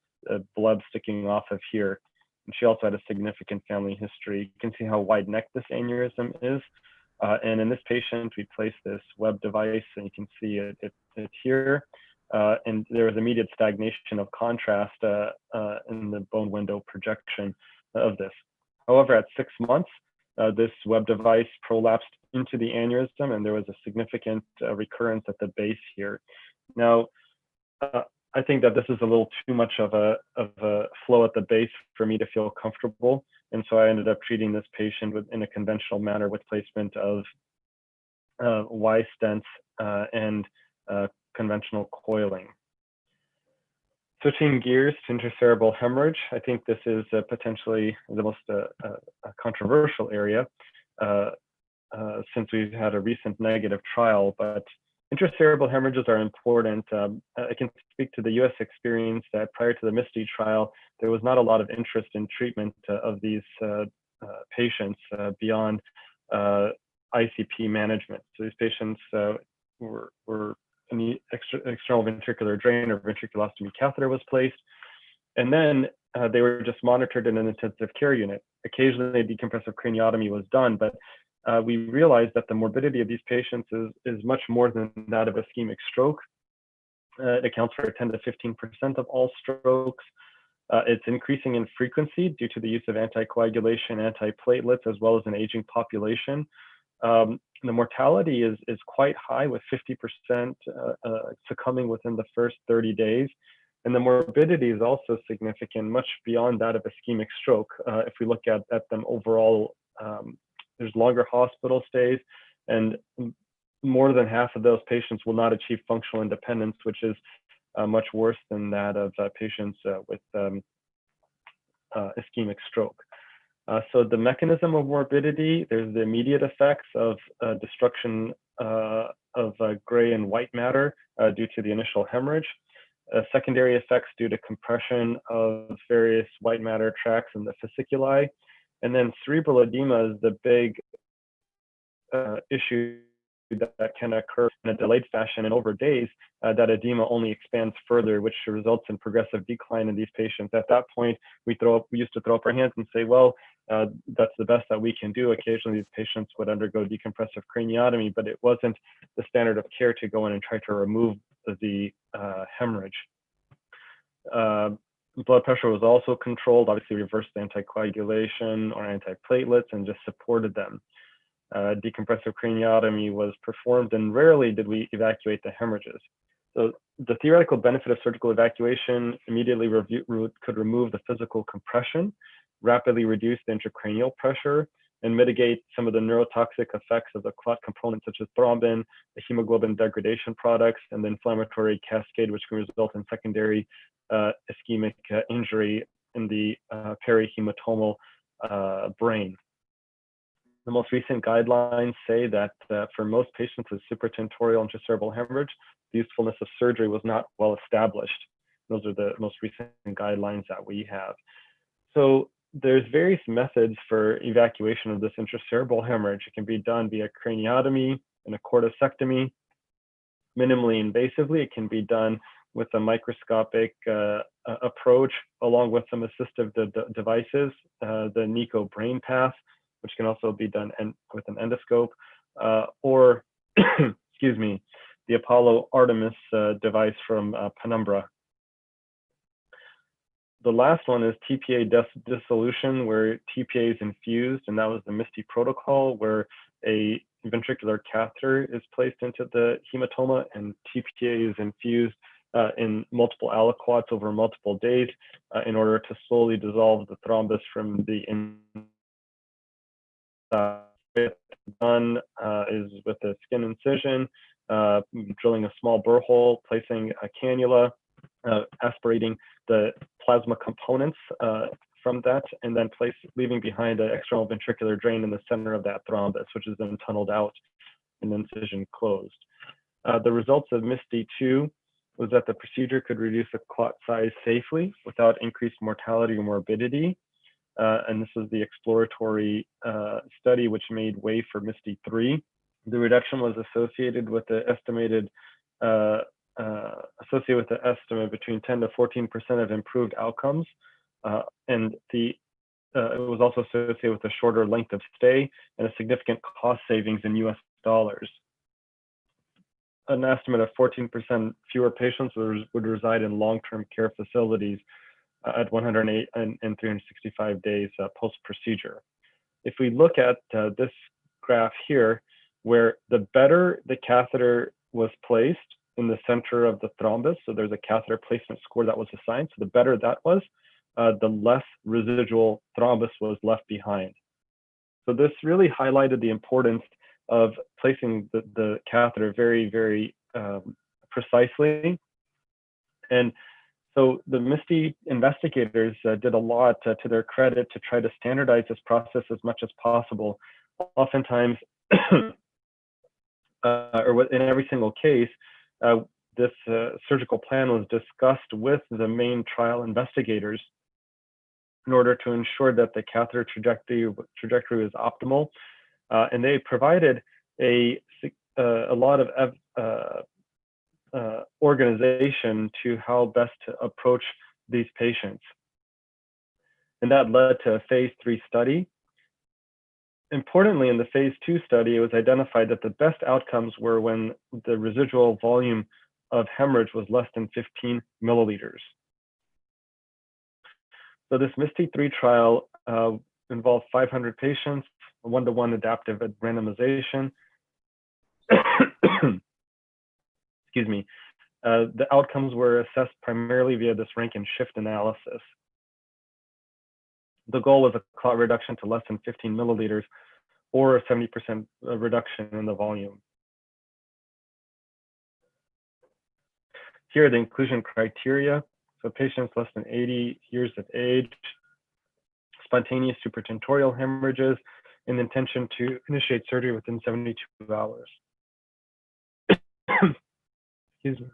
blood sticking off of here. And she also had a significant family history. You can see how wide neck this aneurysm is. And in this patient, we placed this Webb device, and you can see it here. And there was immediate stagnation of contrast in the bone window projection of this. However, at 6 months, this Webb device prolapsed into the aneurysm, and there was a significant recurrence at the base here. Now, I think that this is a little too much of a flow at the base for me to feel comfortable. And so I ended up treating this patient in a conventional manner with placement of Y stents and conventional coiling. Switching gears to intracerebral hemorrhage, I think this is potentially the most controversial area since we've had a recent negative trial, but intracerebral hemorrhages are important. I can speak to the US experience that prior to the MISTI trial, there was not a lot of interest in treatment of these patients beyond ICP management. So these patients were in the external ventricular drain or ventriculostomy catheter was placed. And then they were just monitored in an intensive care unit. Occasionally a decompressive craniotomy was done, but we realized that the morbidity of these patients is much more than that of ischemic stroke. It accounts for 10 to 15% of all strokes. It's increasing in frequency due to the use of anticoagulation, antiplatelets, as well as an aging population. The mortality is quite high, with 50% succumbing within the first 30 days. And the morbidity is also significant, much beyond that of ischemic stroke. If we look at them overall, there's longer hospital stays, and more than half of those patients will not achieve functional independence, which is much worse than that of patients with ischemic stroke. So the mechanism of morbidity, there's the immediate effects of destruction of gray and white matter due to the initial hemorrhage. Secondary effects due to compression of various white matter tracts in the fasciculi. And then cerebral edema is the big issue that can occur in a delayed fashion, and over days, that edema only expands further, which results in progressive decline in these patients. At that point, we used to throw up our hands and say, well, that's the best that we can do. Occasionally, these patients would undergo decompressive craniotomy, but it wasn't the standard of care to go in and try to remove the hemorrhage. Blood pressure was also controlled, obviously reversed anticoagulation or antiplatelets and just supported them. Decompressive craniotomy was performed, and rarely did we evacuate the hemorrhages. So the theoretical benefit of surgical evacuation immediately could remove the physical compression, rapidly reduce the intracranial pressure, and mitigate some of the neurotoxic effects of the clot components such as thrombin, the hemoglobin degradation products, and the inflammatory cascade, which can result in secondary ischemic injury in the perihematomal brain. The most recent guidelines say that for most patients with supratentorial intracerebral hemorrhage, the usefulness of surgery was not well established. Those are the most recent guidelines that we have. So there's various methods for evacuation of this intracerebral hemorrhage. It can be done via craniotomy and a corticectomy. Minimally invasively, it can be done with a microscopic approach, along with some assistive devices, the NICO brain path, which can also be done with an endoscope, or, excuse me, the Apollo Artemis device from Penumbra. The last one is TPA dissolution, where TPA is infused, and that was the MISTY protocol, where a ventricular catheter is placed into the hematoma, and TPA is infused in multiple aliquots over multiple days in order to slowly dissolve the thrombus from the done is with a skin incision, drilling a small burr hole, placing a cannula, aspirating the plasma components from that, and then leaving behind an external ventricular drain in the center of that thrombus, which is then tunneled out and the incision closed. The results of MISTY-2 was that the procedure could reduce the clot size safely without increased mortality or morbidity. And this was the exploratory study which made way for MISTY-3. The reduction was associated with the estimated estimate between 10 to 14% of improved outcomes, and it was also associated with a shorter length of stay and a significant cost savings in US dollars. An estimate of 14% fewer patients would reside in long-term care facilities at 108 and 365 days post-procedure. If we look at this graph here, where the better the catheter was placed in the center of the thrombus, so there's a catheter placement score that was assigned, so the better that was, the less residual thrombus was left behind. So this really highlighted the importance of placing the catheter very, very precisely. And so the MISTY investigators did a lot to their credit to try to standardize this process as much as possible. Oftentimes, or in every single case, this surgical plan was discussed with the main trial investigators in order to ensure that the catheter trajectory was optimal. And they provided a lot of organization to how best to approach these patients. And that led to a phase 3 study. Importantly, in the phase 2 study, it was identified that the best outcomes were when the residual volume of hemorrhage was less than 15 milliliters. So this MISTY-3 trial involved 500 patients, a 1-to-1 adaptive randomization. Excuse me. The outcomes were assessed primarily via this rank and shift analysis. The goal was a clot reduction to less than 15 milliliters or a 70% reduction in the volume. Here are the inclusion criteria. So patients less than 80 years of age, spontaneous supratentorial hemorrhages, and intention to initiate surgery within 72 hours. Excuse me.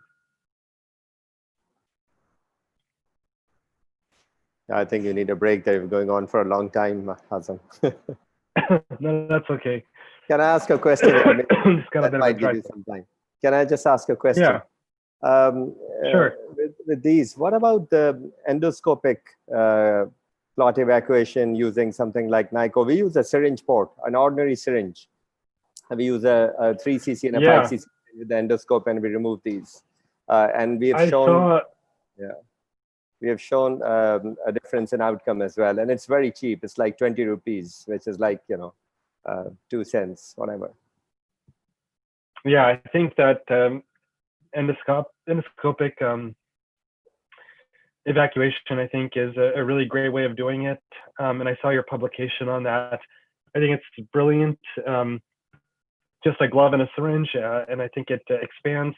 I think you need a break there. You're going on for a long time, Azam. No, that's okay. Can I ask a question? Just got a That bit of a might give dry you throat. some time. Can I just ask a question? Yeah. Sure. With these, what about the endoscopic clot evacuation using something like NICO? We use a syringe port, an ordinary syringe. We use a 3 cc and a 5 cc with the endoscope, and we remove these. And we have shown, we have shown a difference in outcome as well. And it's very cheap. It's like 20 rupees, which is like, 2 cents, whatever. Yeah, I think that endoscopic evacuation, I think, is a really great way of doing it. And I saw your publication on that. I think it's brilliant, just a glove and a syringe. And I think it expands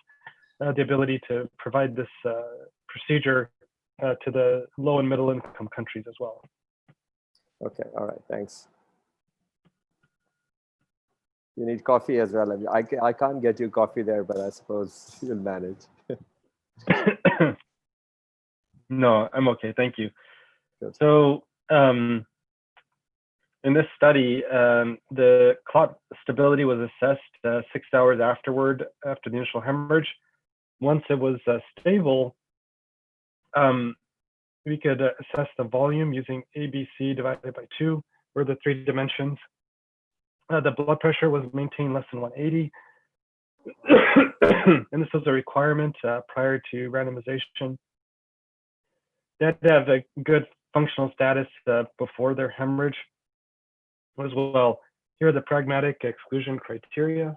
the ability to provide this procedure to the low and middle income countries as well. Okay, all right, thanks. You need coffee as well. I can't get you coffee there, but I suppose you'll manage. No, I'm okay, thank you. Good. So in this study, the clot stability was assessed 6 hours afterward, after the initial hemorrhage. Once it was stable, we could assess the volume using ABC divided by 2, or the 3 dimensions. The blood pressure was maintained less than 180. And this was a requirement prior to randomization. They had to have a good functional status before their hemorrhage as well. Here are the pragmatic exclusion criteria.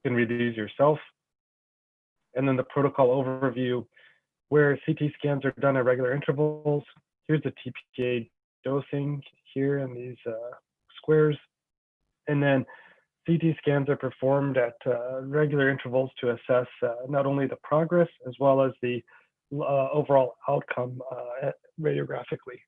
You can read these yourself. And then the protocol overview, where CT scans are done at regular intervals. Here's the TPA dosing here in these squares. And then CT scans are performed at regular intervals to assess not only the progress as well as the overall outcome radiographically.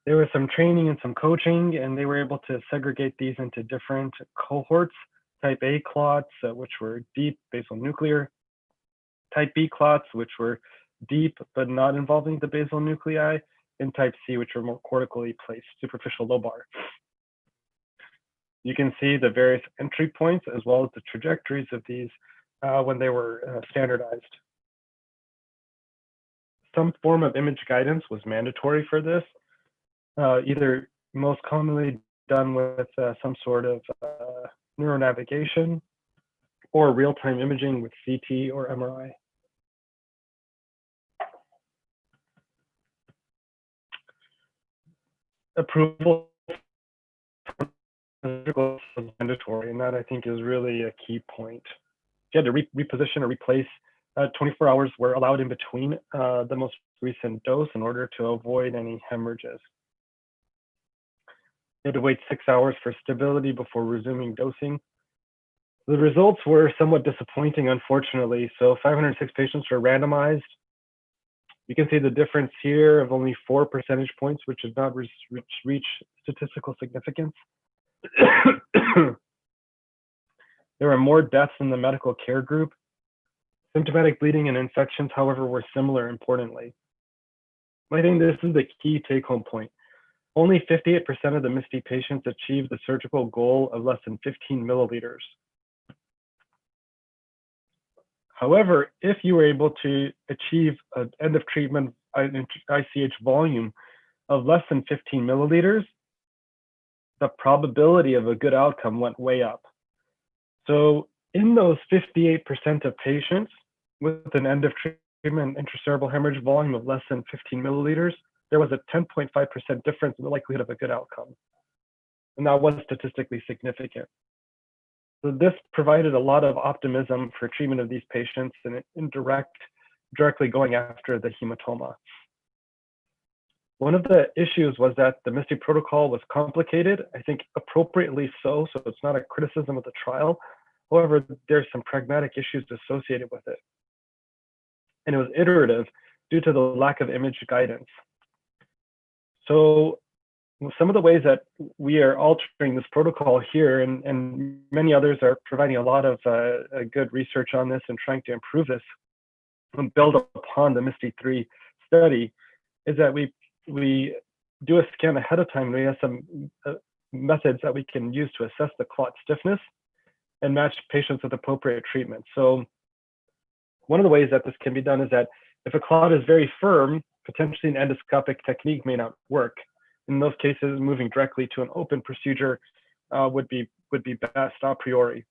There was some training and some coaching, and they were able to segregate these into different cohorts. Type A clots, which were deep basal nuclear. Type B clots, which were deep but not involving the basal nuclei. And type C, which were more cortically placed, superficial lobar. You can see the various entry points as well as the trajectories of these when they were standardized. Some form of image guidance was mandatory for this, either most commonly done with some sort of neuronavigation or real-time imaging with CT or MRI. Approval was mandatory, and that I think is really a key point. You had to reposition or replace 24 hours were allowed in between the most recent dose in order to avoid any hemorrhages. You had to wait 6 hours for stability before resuming dosing. The results were somewhat disappointing, unfortunately. So 506 patients were randomized. You can see the difference here of only 4 percentage points, which did not reach statistical significance. There were more deaths in the medical care group. Symptomatic bleeding and infections, however, were similar, importantly. I think this is the key take-home point. Only 58% of the MISTI patients achieved the surgical goal of less than 15 milliliters. However, if you were able to achieve an end of treatment ICH volume of less than 15 milliliters, the probability of a good outcome went way up. So in those 58% of patients with an end of treatment intracerebral hemorrhage volume of less than 15 milliliters, there was a 10.5% difference in the likelihood of a good outcome. And that was statistically significant. So this provided a lot of optimism for treatment of these patients and directly going after the hematoma. One of the issues was that the MISTI protocol was complicated, I think appropriately so it's not a criticism of the trial. However, there's some pragmatic issues associated with it. And it was iterative due to the lack of image guidance. So some of the ways that we are altering this protocol here, and many others are providing a lot of good research on this and trying to improve this, build upon the MISTI-3 study is that we do a scan ahead of time. We have some methods that we can use to assess the clot stiffness and match patients with appropriate treatment. So one of the ways that this can be done is that if a clot is very firm, potentially an endoscopic technique may not work. In those cases, moving directly to an open procedure would be best a priori.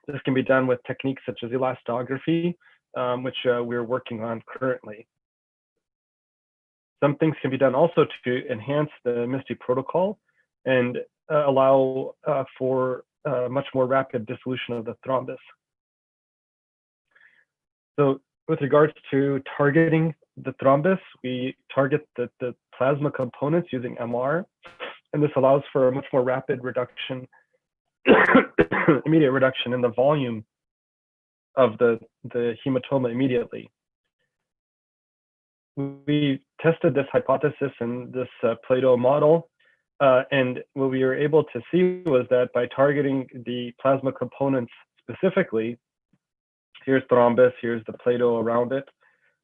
This can be done with techniques such as elastography, which we're working on currently. Some things can be done also to enhance the MISTI protocol and allow for much more rapid dissolution of the thrombus. So with regards to targeting the thrombus, we target the plasma components using MR, and this allows for a much more rapid reduction, immediate reduction in the volume of the hematoma immediately. We tested this hypothesis in this Plato model, and what we were able to see was that by targeting the plasma components specifically, here's thrombus, here's the Plato around it,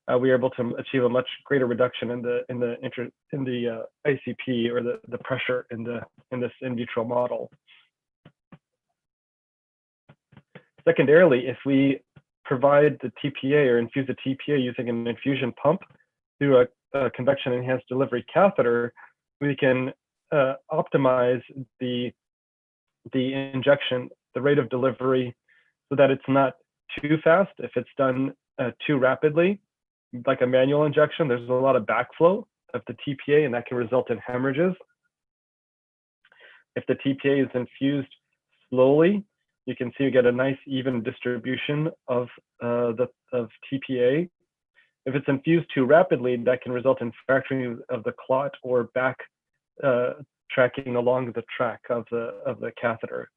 we were able to achieve a much greater reduction in the ICP, or the pressure in this in vitro model. Secondarily, if we provide the TPA or infuse the TPA using an infusion pump through a convection enhanced delivery catheter, we can optimize the injection, the rate of delivery, so that it's not too fast. If it's done too rapidly, like a manual injection, there's a lot of backflow of the TPA, and that can result in hemorrhages. If the TPA is infused slowly, you can see you get a nice even distribution of TPA. If it's infused too rapidly, that can result in fracturing of the clot or back tracking along the track of the catheter.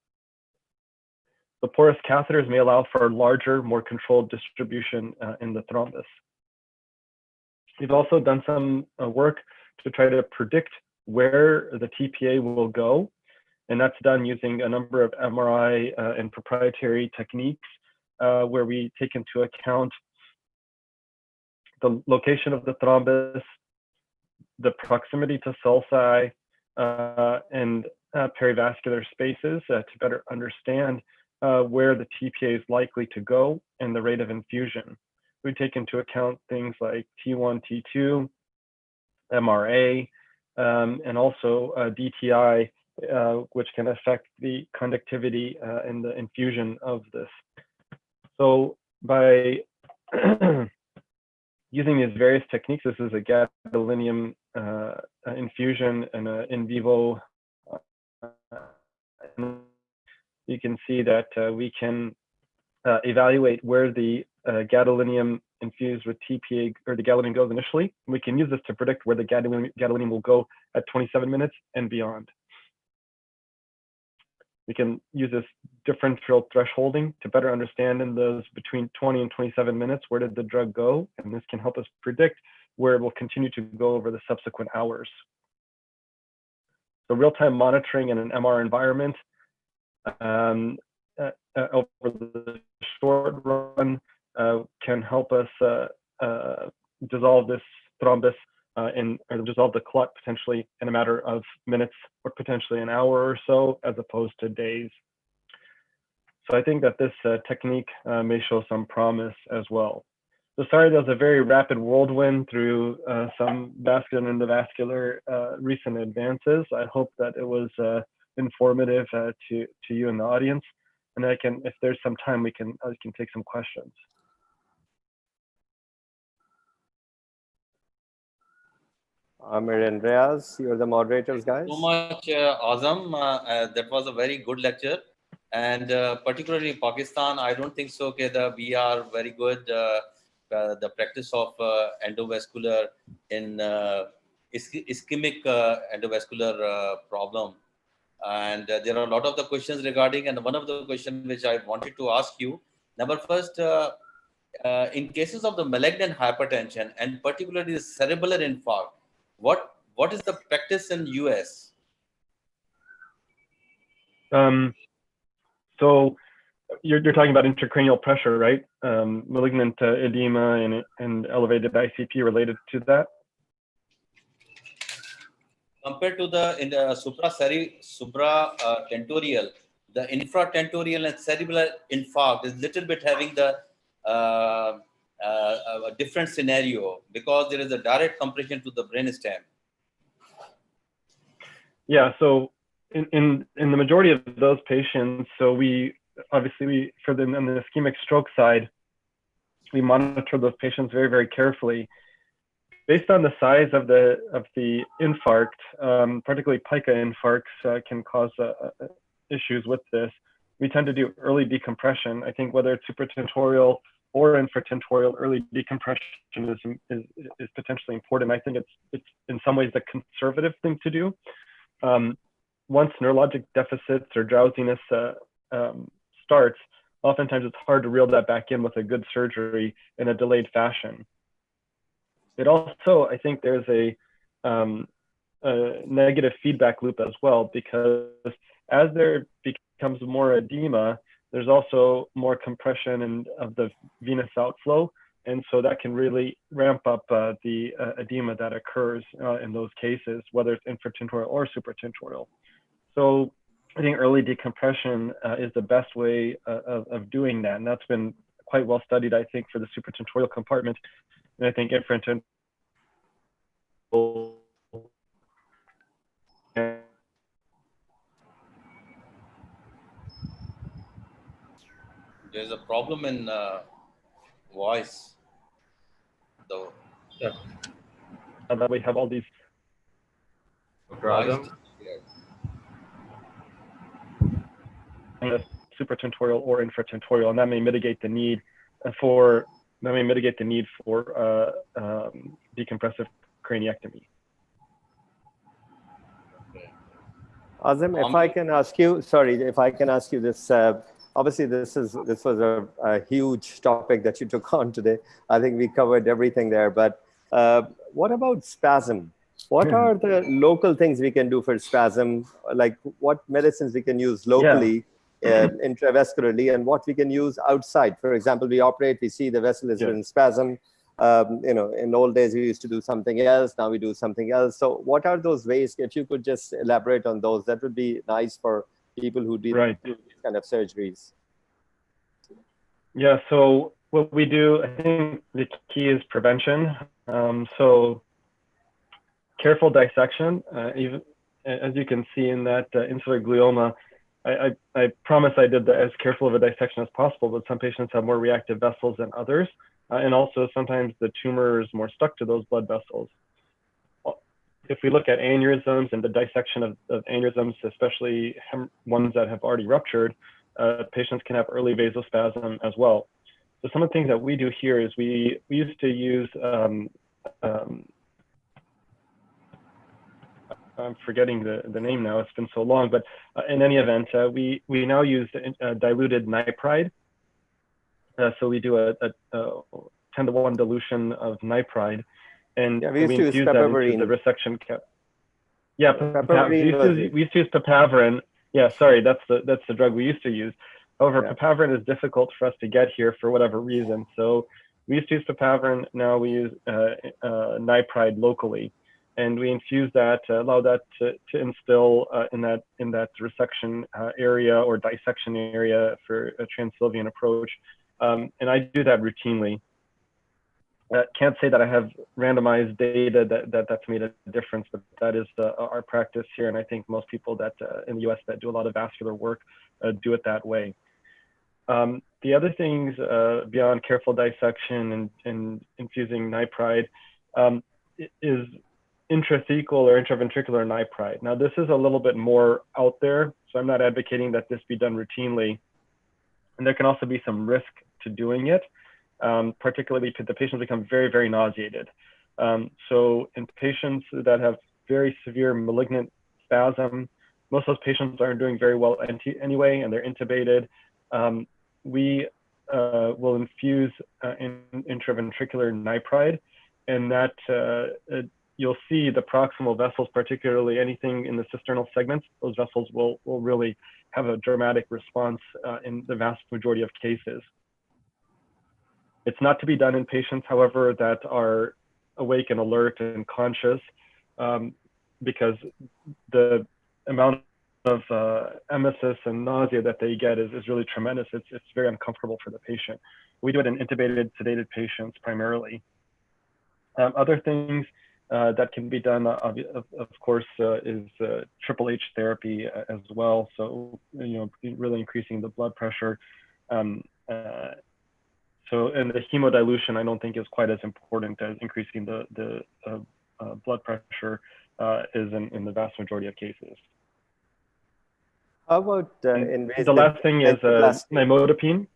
The porous catheters may allow for larger, more controlled distribution in the thrombus. We've also done some work to try to predict where the TPA will go, and that's done using a number of MRI and proprietary techniques where we take into account the location of the thrombus, the proximity to sulci, and perivascular spaces to better understand where the TPA is likely to go and the rate of infusion. We take into account things like T1, T2, MRA, and also DTI, which can affect the conductivity and the infusion of this. So by using these various techniques, this is a gadolinium infusion and an in vivo. You can see that we can evaluate where the gadolinium infused with TPA, or the gadolinium, goes initially. We can use this to predict where the gadolinium will go at 27 minutes and beyond. We can use this differential thresholding to better understand in those between 20 and 27 minutes, where did the drug go? And this can help us predict where it will continue to go over the subsequent hours. So real-time monitoring in an MR environment over the short run can help us dissolve this thrombus or dissolve the clot potentially in a matter of minutes, or potentially an hour or so, as opposed to days. So I think that this technique may show some promise as well. So sorry, there was a very rapid whirlwind through some vascular and endovascular recent advances. I hope that it was informative to you in the audience. And I can, if there's some time, I can take some questions. Amir and Riaz, you're the moderators, guys. So much, Azam. That was a very good lecture. And particularly Pakistan, I don't think so. Okay, we are very good. The practice of endovascular in ischemic endovascular problem. And there are a lot of the questions regarding, and one of the questions which I wanted to ask you. Number first, in cases of the malignant hypertension, and particularly the cerebral infarct, what is the practice in US? So you're talking about intracranial pressure, right? Malignant edema and elevated ICP related to that. Compared to in the supratentorial, the infratentorial and cerebral infarct is little bit having the a different scenario because there is a direct compression to the brainstem. Yeah, so in the majority of those patients, so we obviously on the ischemic stroke side, we monitor those patients very, very carefully. Based on the size of the infarct, particularly pica infarcts can cause issues with this. We tend to do early decompression. I think whether it's supratentorial or infratentorial, early decompression is potentially important. I think it's in some ways the conservative thing to do. Once neurologic deficits or drowsiness starts, oftentimes it's hard to reel that back in with a good surgery in a delayed fashion. It also, I think there's a negative feedback loop as well, because as there becomes more edema, there's also more compression of the venous outflow. And so that can really ramp up the edema that occurs in those cases, whether it's infratentorial or supratentorial. So I think early decompression is the best way of doing that. And that's been quite well studied, I think, for the supratentorial compartment. And I think infratentorial. There's a problem in voice, though. Yeah. And that we have all these. Supratentorial or infratentorial, and that may mitigate the need for decompressive craniectomy. Azim, if I can ask you, this. Obviously, this was a huge topic that you took on today. I think we covered everything there. But what about spasm? What are the local things we can do for spasm? Like what medicines we can use locally, intravascularly, and what we can use outside? For example, we operate, we see the vessel is in spasm. In old days, we used to do something else. Now we do something else. So what are those ways? If you could just elaborate on those, that would be nice for people who do these kind of surgeries. Yeah, so what we do, I think the key is prevention. So careful dissection, even as you can see in that insular glioma, I promise I did as careful of a dissection as possible, but some patients have more reactive vessels than others. And also sometimes the tumor is more stuck to those blood vessels. If we look at aneurysms and the dissection of aneurysms, especially ones that have already ruptured, patients can have early vasospasm as well. So some of the things that we do here is we used to use, I'm forgetting the name now, it's been so long, but in any event, we now use diluted nipride. So we do a 10-to-1 dilution of nipride, and we infuse that into the resection cap. Yeah, we used to use papaverin. Yeah, sorry, that's the drug we used to use. However, papaverin is difficult for us to get here for whatever reason. So we used to use papaverin. Now we use nipride locally, and we infuse that, allow that to instill in that resection area or dissection area for a Transylvian approach. And I do that routinely. Can't say that I have randomized data that's made a difference, but that is our practice here. And I think most people that in the US that do a lot of vascular work do it that way. The other things beyond careful dissection and infusing nipride is intrathecal or intraventricular nipride. Now, this is a little bit more out there, so I'm not advocating that this be done routinely. And there can also be some risk to doing it. Particularly if the patients become very, very nauseated. So in patients that have very severe malignant spasm, most of those patients aren't doing very well anyway, and they're intubated. We will infuse intraventricular nipride, and that you'll see the proximal vessels, particularly anything in the cisternal segments, those vessels will really have a dramatic response in the vast majority of cases. It's not to be done in patients, however, that are awake and alert and conscious, because the amount of emesis and nausea that they get is really tremendous. It's very uncomfortable for the patient. We do it in intubated, sedated patients primarily. Other things that can be done, of course, is Triple H therapy as well. So, really increasing the blood pressure. And the hemodilution, I don't think is quite as important as increasing the blood pressure is in the vast majority of cases. How about invasive? The last thing is nimodipine.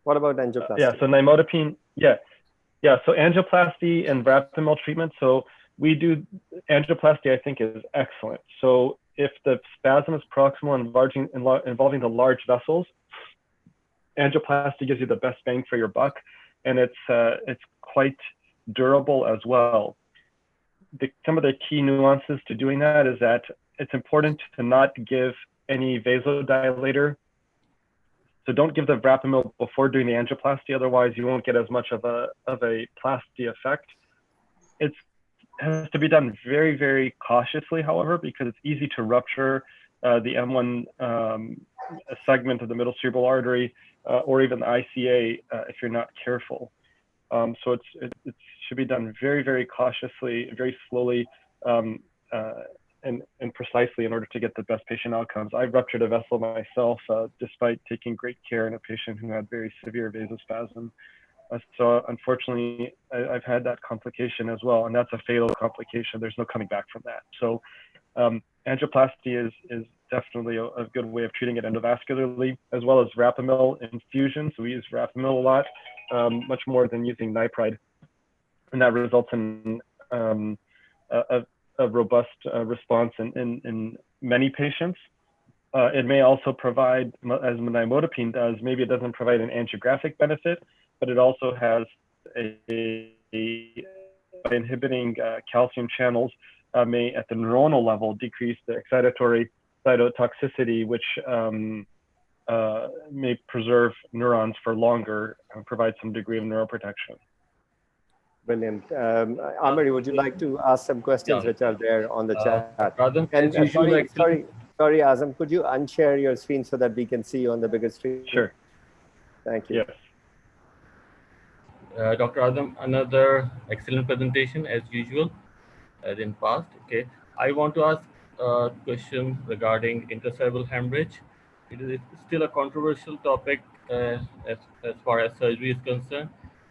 What about angioplasty? So nimodipine, so angioplasty and Verapamil treatment. So we do angioplasty, I think, is excellent. So if the spasm is proximal involving the large vessels, angioplasty gives you the best bang for your buck, and it's quite durable as well. Some of the key nuances to doing that is that it's important to not give any vasodilator. So don't give the Verapamil before doing the angioplasty, otherwise you won't get as much of a plasty effect. It has to be done very, very cautiously, however, because it's easy to rupture the M1 segment of the middle cerebral artery, or even the ICA if you're not careful. So it should be done very, very cautiously, very slowly, and precisely in order to get the best patient outcomes. I ruptured a vessel myself, despite taking great care in a patient who had very severe vasospasm. So unfortunately, I've had that complication as well, and that's a fatal complication. There's no coming back from that. So angioplasty is definitely a good way of treating it endovascularly, as well as Verapamil infusion. So we use Verapamil a lot, much more than using nipride, and that results in a robust response in many patients. It may also provide, as nimodipine does, maybe it doesn't provide an angiographic benefit, but it also has by inhibiting calcium channels, may at the neuronal level decrease the excitatory cytotoxicity, which may preserve neurons for longer and provide some degree of neuroprotection. Brilliant. Amari, would you like to ask some questions which are there on the chat? Sorry, Azam, could you unshare your screen so that we can see you on the bigger screen? Sure. Thank you. Yes. Dr. Azam, another excellent presentation as usual, as in past. Okay, I want to ask a question regarding intracerebral hemorrhage. It is still a controversial topic as far as surgery is concerned.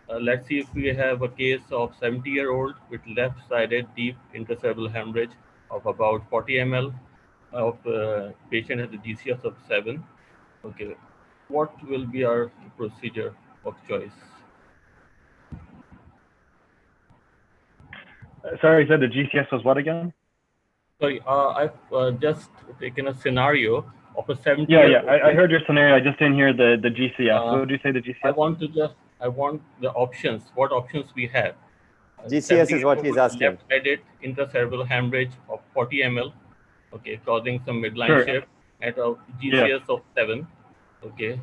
Let's see if we have a case of 70-year-old with left-sided deep intracerebral hemorrhage of about 40 ml. Of patient has a GCS of 7. Okay, what will be our procedure of choice? Sorry, you said the GCS was what again? Sorry, I've just taken a scenario of a 70. I heard your scenario. I just didn't hear the GCS. What did you say the GCS? I want the options. What options we have? GCS is what he's asking. Left-sided intracerebral hemorrhage of 40 ml. Okay, causing some midline shift at a GCS of 7. Okay,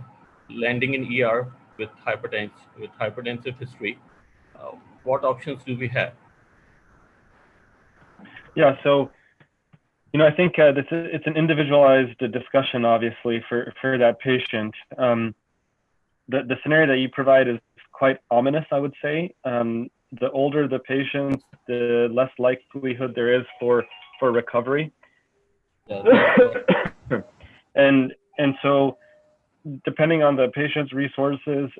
landing in ER with hypertensive history. What options do we have? Yeah, so I think it's an individualized discussion, obviously, for that patient. The scenario that you provide is quite ominous, I would say. The older the patient, the less likelihood there is for recovery. And so depending on the patient's resources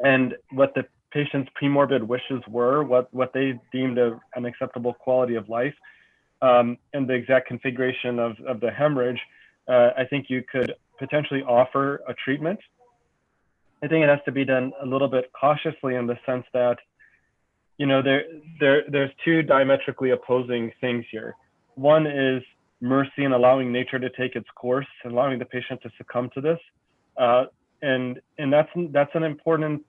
and what the patient's premorbid wishes were, what they deemed an acceptable quality of life, and the exact configuration of the hemorrhage, I think you could potentially offer a treatment. I think it has to be done a little bit cautiously in the sense that, there's two diametrically opposing things here. One is mercy and allowing nature to take its course, and allowing the patient to succumb to this, and that's an important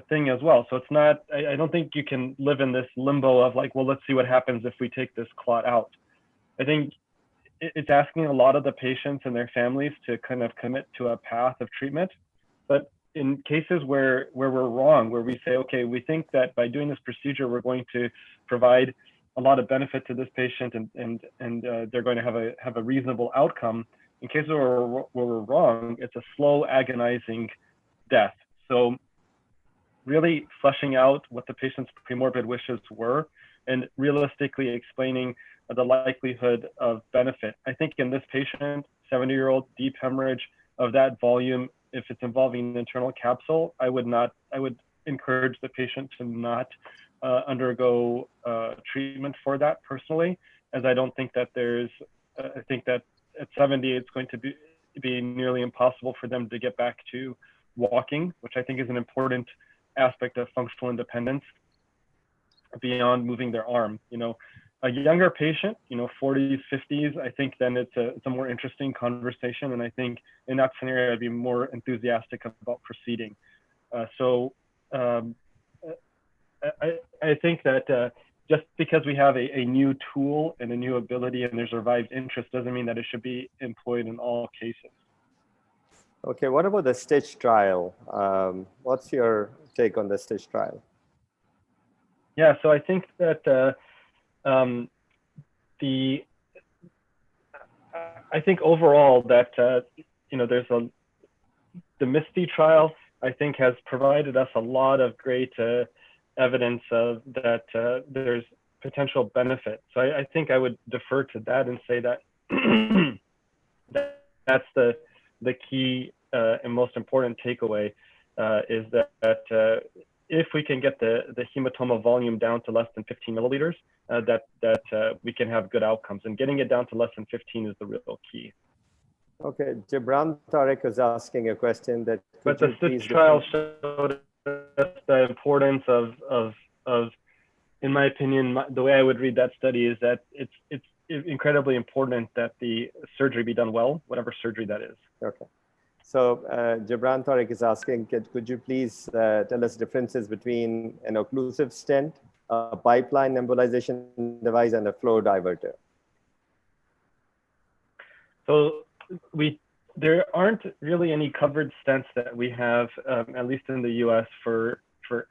thing as well. So it's not. I don't think you can live in this limbo of like, well, let's see what happens if we take this clot out. I think it's asking a lot of the patients and their families to kind of commit to a path of treatment. But in cases where we're wrong, where we say, okay, we think that by doing this procedure, we're going to provide a lot of benefit to this patient and they're going to have a reasonable outcome. In cases where we're wrong, it's a slow, agonizing death. So really fleshing out what the patient's premorbid wishes were and realistically explaining the likelihood of benefit. I think in this patient, 70-year-old deep hemorrhage of that volume, if it's involving an internal capsule, I would encourage the patient to not undergo treatment for that personally, as I don't think that I think that at 70, it's going to be nearly impossible for them to get back to walking, which I think is an important aspect of functional independence beyond moving their arm. A younger patient, 40s, 50s, I think then it's a more interesting conversation. And I think in that scenario, I'd be more enthusiastic about proceeding. I think that just because we have a new tool and a new ability and there's revived interest doesn't mean that it should be employed in all cases. Okay, what about the STITCH trial? What's your take on the STITCH trial? Yeah, so I think that I think overall that there's the MISTY trial, I think, has provided us a lot of great evidence of that there's potential benefit. So I think I would defer to that and say that that's the key and most important takeaway is that if we can get the hematoma volume down to less than 15 milliliters, that we can have good outcomes. And getting it down to less than 15 is the real key. Okay, Gibran Tariq is asking a question that. But the STITCH trial showed us the importance of, in my opinion, the way I would read that study is that it's incredibly important that the surgery be done well, whatever surgery that is. Okay. So Gibran Tariq is asking, could you please tell us differences between an occlusive stent, a pipeline embolization device, and a flow diverter? So there aren't really any covered stents that we have, at least in the US, for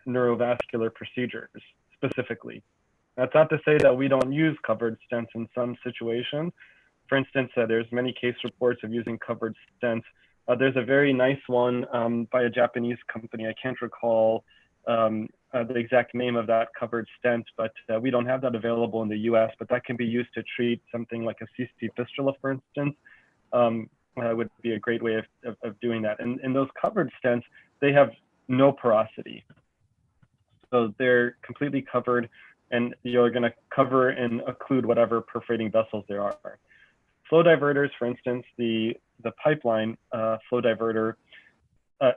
neurovascular procedures specifically. That's not to say that we don't use covered stents in some situations. For instance, there's many case reports of using covered stents. There's a very nice one by a Japanese company. I can't recall the exact name of that covered stent, but we don't have that available in the US, but that can be used to treat something like a CC fistula, for instance. Would be a great way of doing that. And those covered stents, they have no porosity. So they're completely covered, and you're going to cover and occlude whatever perforating vessels there are. Flow diverters, for instance, the pipeline flow diverter,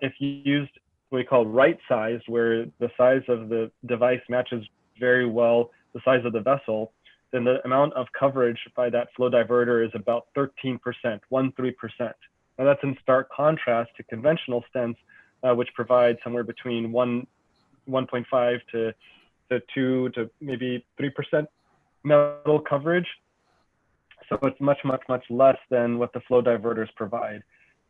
if you used what we call right size, where the size of the device matches very well the size of the vessel, then the amount of coverage by that flow diverter is about 13%, 13%. Now that's in stark contrast to conventional stents, which provide somewhere between 1.5 to 2 to maybe 3% metal coverage. So it's much, much, much less than what the flow diverters provide.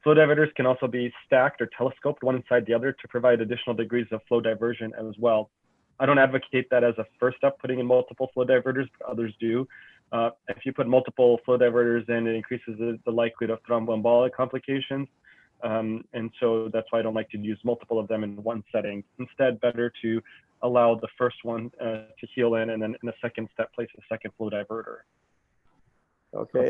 Flow diverters can also be stacked or telescoped one inside the other to provide additional degrees of flow diversion as well. I don't advocate that as a first step, putting in multiple flow diverters, but others do. If you put multiple flow diverters in, it increases the likelihood of thromboembolic complications. And so that's why I don't like to use multiple of them in one setting. Instead, better to allow the first one to heal in, and then in the second step, place a second flow diverter. Okay,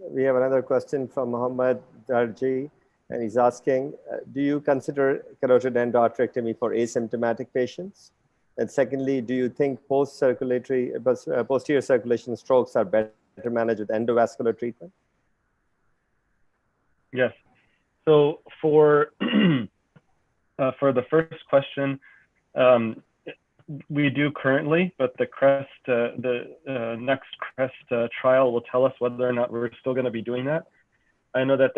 we have another question from Muhammad Darji, and he's asking, do you consider carotid endarterectomy for asymptomatic patients? And secondly, do you think posterior circulation strokes are better managed with endovascular treatment? Yes. So for the first question, we do currently, but the next CREST trial will tell us whether or not we're still going to be doing that. I know that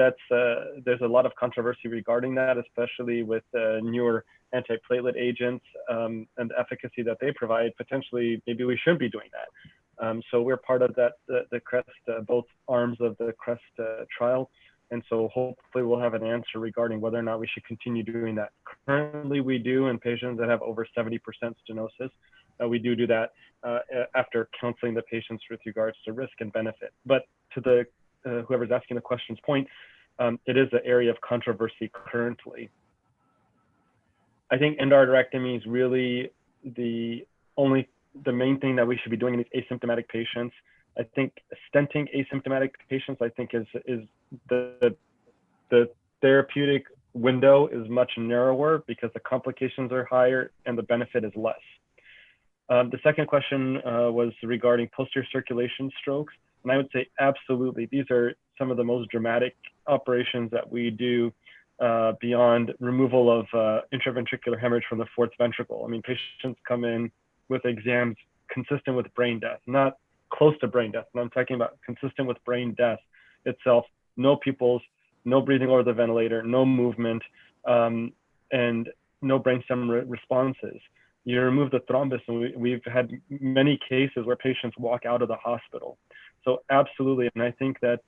there's a lot of controversy regarding that, especially with newer antiplatelet agents and the efficacy that they provide. Potentially, maybe we shouldn't be doing that. So we're part of that, the CREST, both arms of the CREST trial. And so hopefully we'll have an answer regarding whether or not we should continue doing that. Currently we do in patients that have over 70% stenosis. We do that after counseling the patients with regards to risk and benefit. But to the whoever's asking the question's point, it is an area of controversy currently. I think endarterectomy is really the main thing that we should be doing in these asymptomatic patients. I think stenting asymptomatic patients, I think is the therapeutic window is much narrower because the complications are higher and the benefit is less. The second question was regarding posterior circulation strokes. And I would say absolutely, these are some of the most dramatic operations that we do beyond removal of intraventricular hemorrhage from the fourth ventricle. I mean, patients come in with exams consistent with brain death, not close to brain death. And I'm talking about consistent with brain death itself, no pupils, no breathing over the ventilator, no movement, and no brainstem responses. You remove the thrombus, and we've had many cases where patients walk out of the hospital. So absolutely, and I think that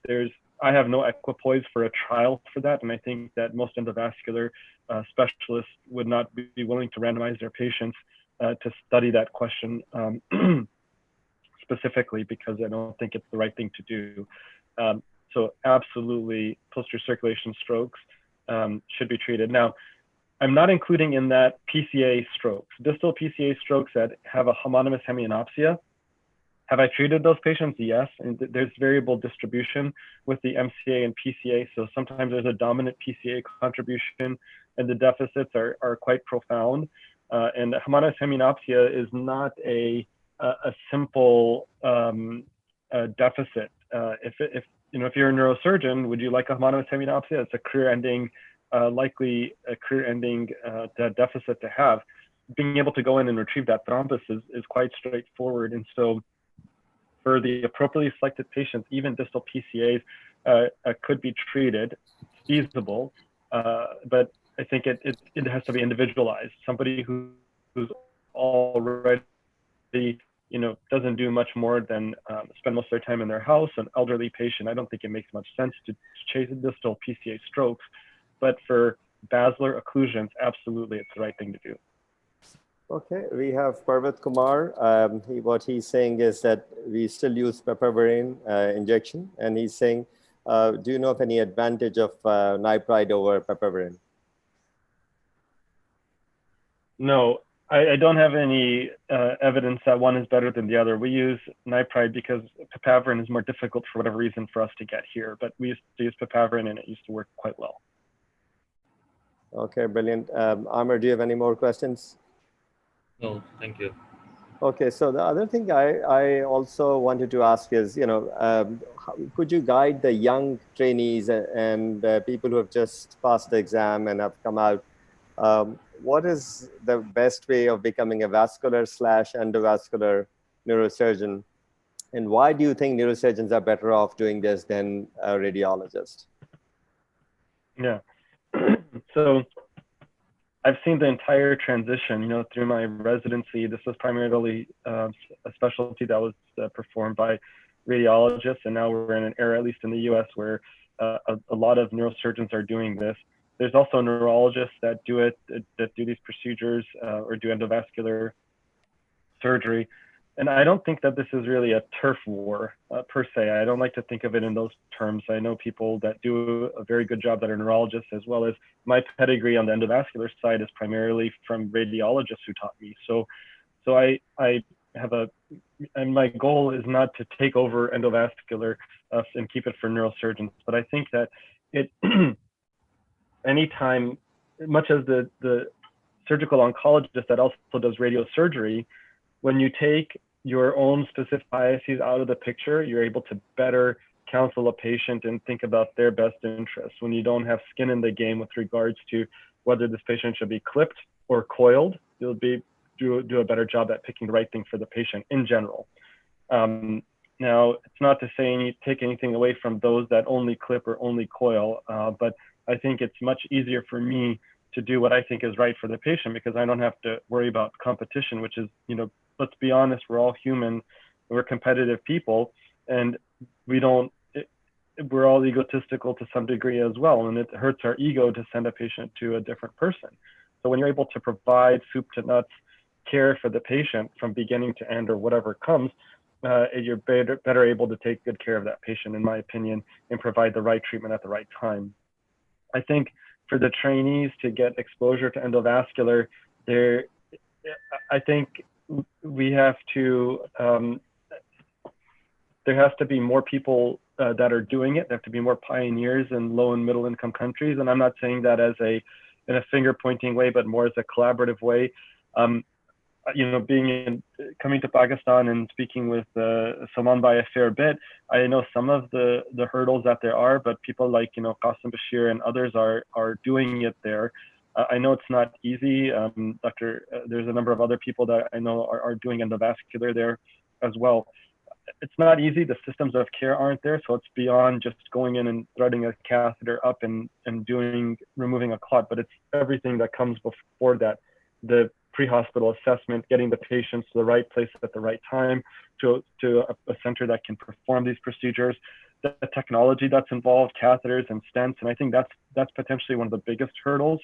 I have no equipoise for a trial for that, and I think that most endovascular specialists would not be willing to randomize their patients to study that question specifically, because I don't think it's the right thing to do. So absolutely, posterior circulation strokes should be treated. Now, I'm not including in that PCA strokes, distal PCA strokes that have a homonymous hemianopsia. Have I treated those patients? Yes, and there's variable distribution with the MCA and PCA. So sometimes there's a dominant PCA contribution and the deficits are quite profound. And homonymous hemianopsia is not a simple deficit. If you're a neurosurgeon, would you like a homonymous hemianopsia? It's a career-ending, likely a career-ending deficit to have. Being able to go in and retrieve that thrombus is quite straightforward. And so for the appropriately selected patients, even distal PCAs could be treated, feasible, but I think it has to be individualized. Somebody who's already, doesn't do much more than spend most of their time in their house, an elderly patient, I don't think it makes much sense to chase distal PCA strokes. But for basilar occlusions, absolutely, it's the right thing to do. Okay, we have Parvat Kumar. What he's saying is that we still use pipervarine injection, and he's saying, do you know of any advantage of nipride over pipervarine? No, I don't have any evidence that one is better than the other. We use nipride because pipervarine is more difficult for whatever reason for us to get here, but we used to use pipervarine and it used to work quite well. Okay, brilliant. Amar, do you have any more questions? No, thank you. Okay, so the other thing I also wanted to ask is, could you guide the young trainees and people who have just passed the exam and have come out? What is the best way of becoming a vascular/endovascular neurosurgeon? And why do you think neurosurgeons are better off doing this than a radiologist? Yeah, so I've seen the entire transition, through my residency. This was primarily a specialty that was performed by radiologists, and now we're in an era, at least in the US, where a lot of neurosurgeons are doing this. There's also neurologists that do these procedures or do endovascular surgery. And I don't think that this is really a turf war per se. I don't like to think of it in those terms. I know people that do a very good job that are neurologists, as well as my pedigree on the endovascular side is primarily from radiologists who taught me. So I have and my goal is not to take over endovascular and keep it for neurosurgeons, but I think that anytime, much as the surgical oncologist that also does radiosurgery, when you take your own specific biases out of the picture, you're able to better counsel a patient and think about their best interests. When you don't have skin in the game with regards to whether this patient should be clipped or coiled, you'll do a better job at picking the right thing for the patient in general. Now, it's not to say take anything away from those that only clip or only coil, but I think it's much easier for me to do what I think is right for the patient, because I don't have to worry about competition, which is, let's be honest, we're all human. we're competitive people, and we're all egotistical to some degree as well, and it hurts our ego to send a patient to a different person. So when you're able to provide soup to nuts care for the patient from beginning to end, or whatever comes, you're better able to take good care of that patient, in my opinion, and provide the right treatment at the right time. I think for the trainees to get exposure to endovascular, I think we have to, there has to be more people that are doing it. There have to be more pioneers in low and middle income countries. And I'm not saying that as in a finger pointing way, but more as a collaborative way. You know, coming to Pakistan and speaking with Salman by a fair bit, I know some of the hurdles that there are, but people like, you know, Qasim Bashir and others are doing it there. I know it's not easy. There's a number of other people that I know are doing endovascular there as well. It's not easy. The systems of care aren't there. So it's beyond just going in and threading a catheter up and removing a clot, but it's everything that comes before that. The pre-hospital assessment, getting the patients to the right place at the right time, to a center that can perform these procedures, the technology that's involved, catheters and stents. And I think that's potentially one of the biggest hurdles,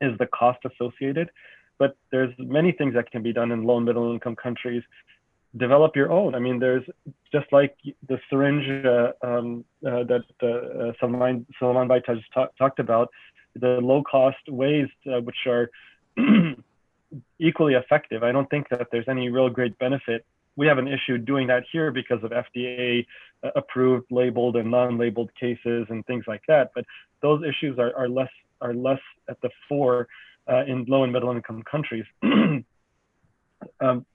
is the cost associated. But there's many things that can be done in low and middle income countries. Develop your own. I mean, there's just like the syringe that Salman Bhai just talked about, the low cost ways which are equally effective. I don't think that there's any real great benefit. We have an issue doing that here because of FDA approved, labeled and non-labeled cases and things like that. But those issues are less at the fore in low and middle income countries.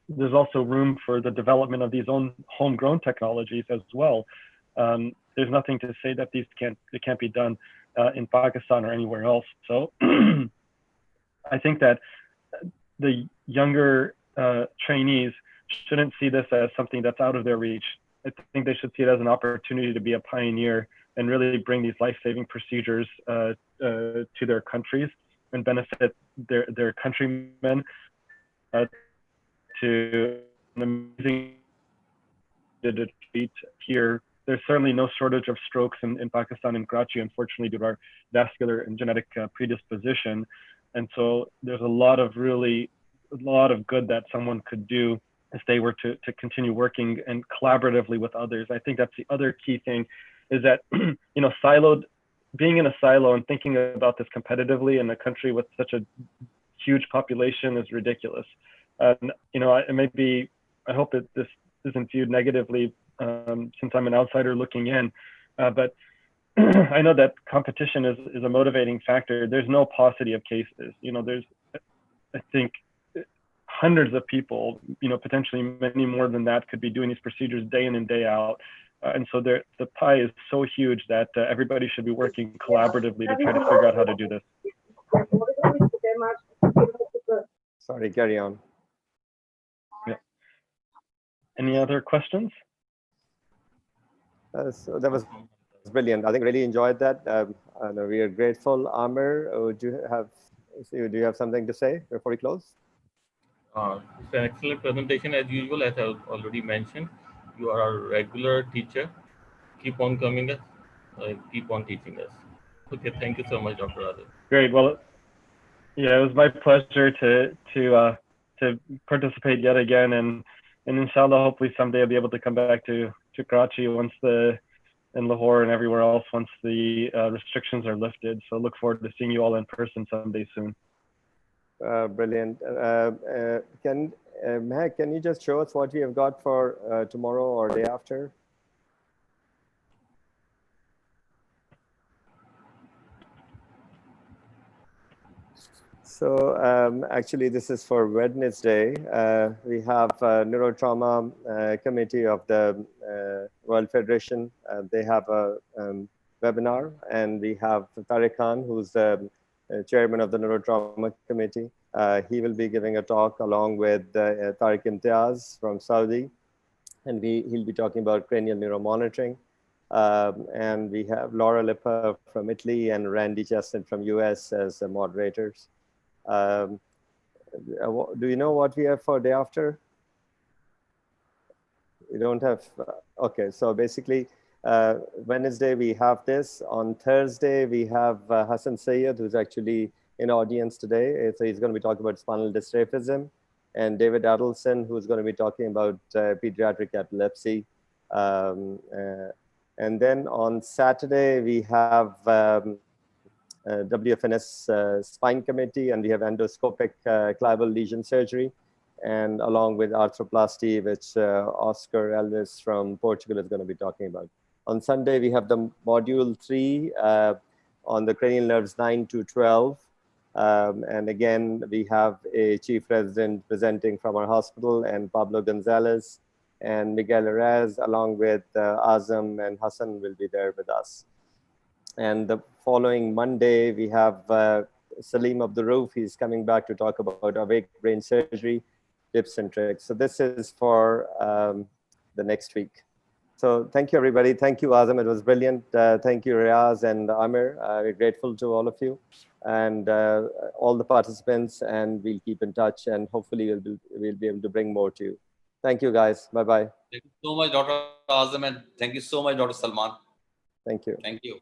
There's also room for the development of these own homegrown technologies as well. There's nothing to say that these can't be done in Pakistan or anywhere else. So I think that the younger trainees shouldn't see this as something that's out of their reach. I think they should see it as an opportunity to be a pioneer and really bring these life-saving procedures to their countries and benefit their countrymen. To an amazing treat here. There's certainly no shortage of strokes in Pakistan and Karachi, unfortunately, due to our vascular and genetic predisposition. And so there's a lot of good that someone could do if they were to continue working and collaboratively with others. I think that's the other key thing, is that, you know, being in a silo and thinking about this competitively in a country with such a huge population is ridiculous. You know, I hope that this isn't viewed negatively since I'm an outsider looking in, but I know that competition is a motivating factor. There's no paucity of cases. You know, there's, I think, hundreds of people, you know, potentially many more than that, could be doing these procedures day in and day out. And so the pie is so huge that everybody should be working collaboratively to try to figure out how to do this. Sorry, carry on. Yeah. Any other questions? So that was brilliant. I think really enjoyed that. And we are grateful. Amir, do you have something to say before we close? It's an excellent presentation as usual. As I already mentioned, you are a regular teacher. Keep on coming us, keep on teaching us. Okay, thank you so much, Dr. Adil. Great. Well, yeah, it was my pleasure to participate yet again, and inshallah, hopefully someday I'll be able to come back to Karachi and Lahore and everywhere else once the restrictions are lifted. So look forward to seeing you all in person someday soon. Brilliant. Mehak, can you just show us what we have got for tomorrow or day after? So actually, this is for Wednesday. We have Neurotrauma Committee of the World Federation. They have a webinar, and we have Tariq Khan, who's the chairman of the Neurotrauma Committee. He will be giving a talk along with Tariq Imtiaz from Saudi, and he'll be talking about cranial neuromonitoring. And we have Laura Lippa from Italy and Randy Cheston from US as the moderators. Do you know what we have for day after? You don't have, okay. So basically, Wednesday we have this. On Thursday, we have Hassan Sayed, who's actually in audience today. So he's going to be talking about spinal dystrophism, and David Adelson, who's going to be talking about pediatric epilepsy. And then on Saturday, we have WFNS spine committee, and we have endoscopic clival lesion surgery, and along with arthroplasty, which Oscar Elvis from Portugal is going to be talking about. On Sunday, we have the module 3 on the cranial nerves 9 to 12. And again, we have a chief resident presenting from our hospital, and Pablo Gonzalez and Miguel Arez, along with Azam and Hassan will be there with us. And the following Monday, we have Salim Abdurrauf. He's coming back to talk about awake brain surgery, tips and tricks. So this is for the next week. So thank you, everybody. Thank you, Azam. It was brilliant. Thank you, Riaz and Amir. We're grateful to all of you and all the participants, and we'll keep in touch, and hopefully we'll be able to bring more to you. Thank you, guys. Bye-bye. Thank you so much, Dr. Azam, and thank you so much, Dr. Salman. Thank you. Thank you.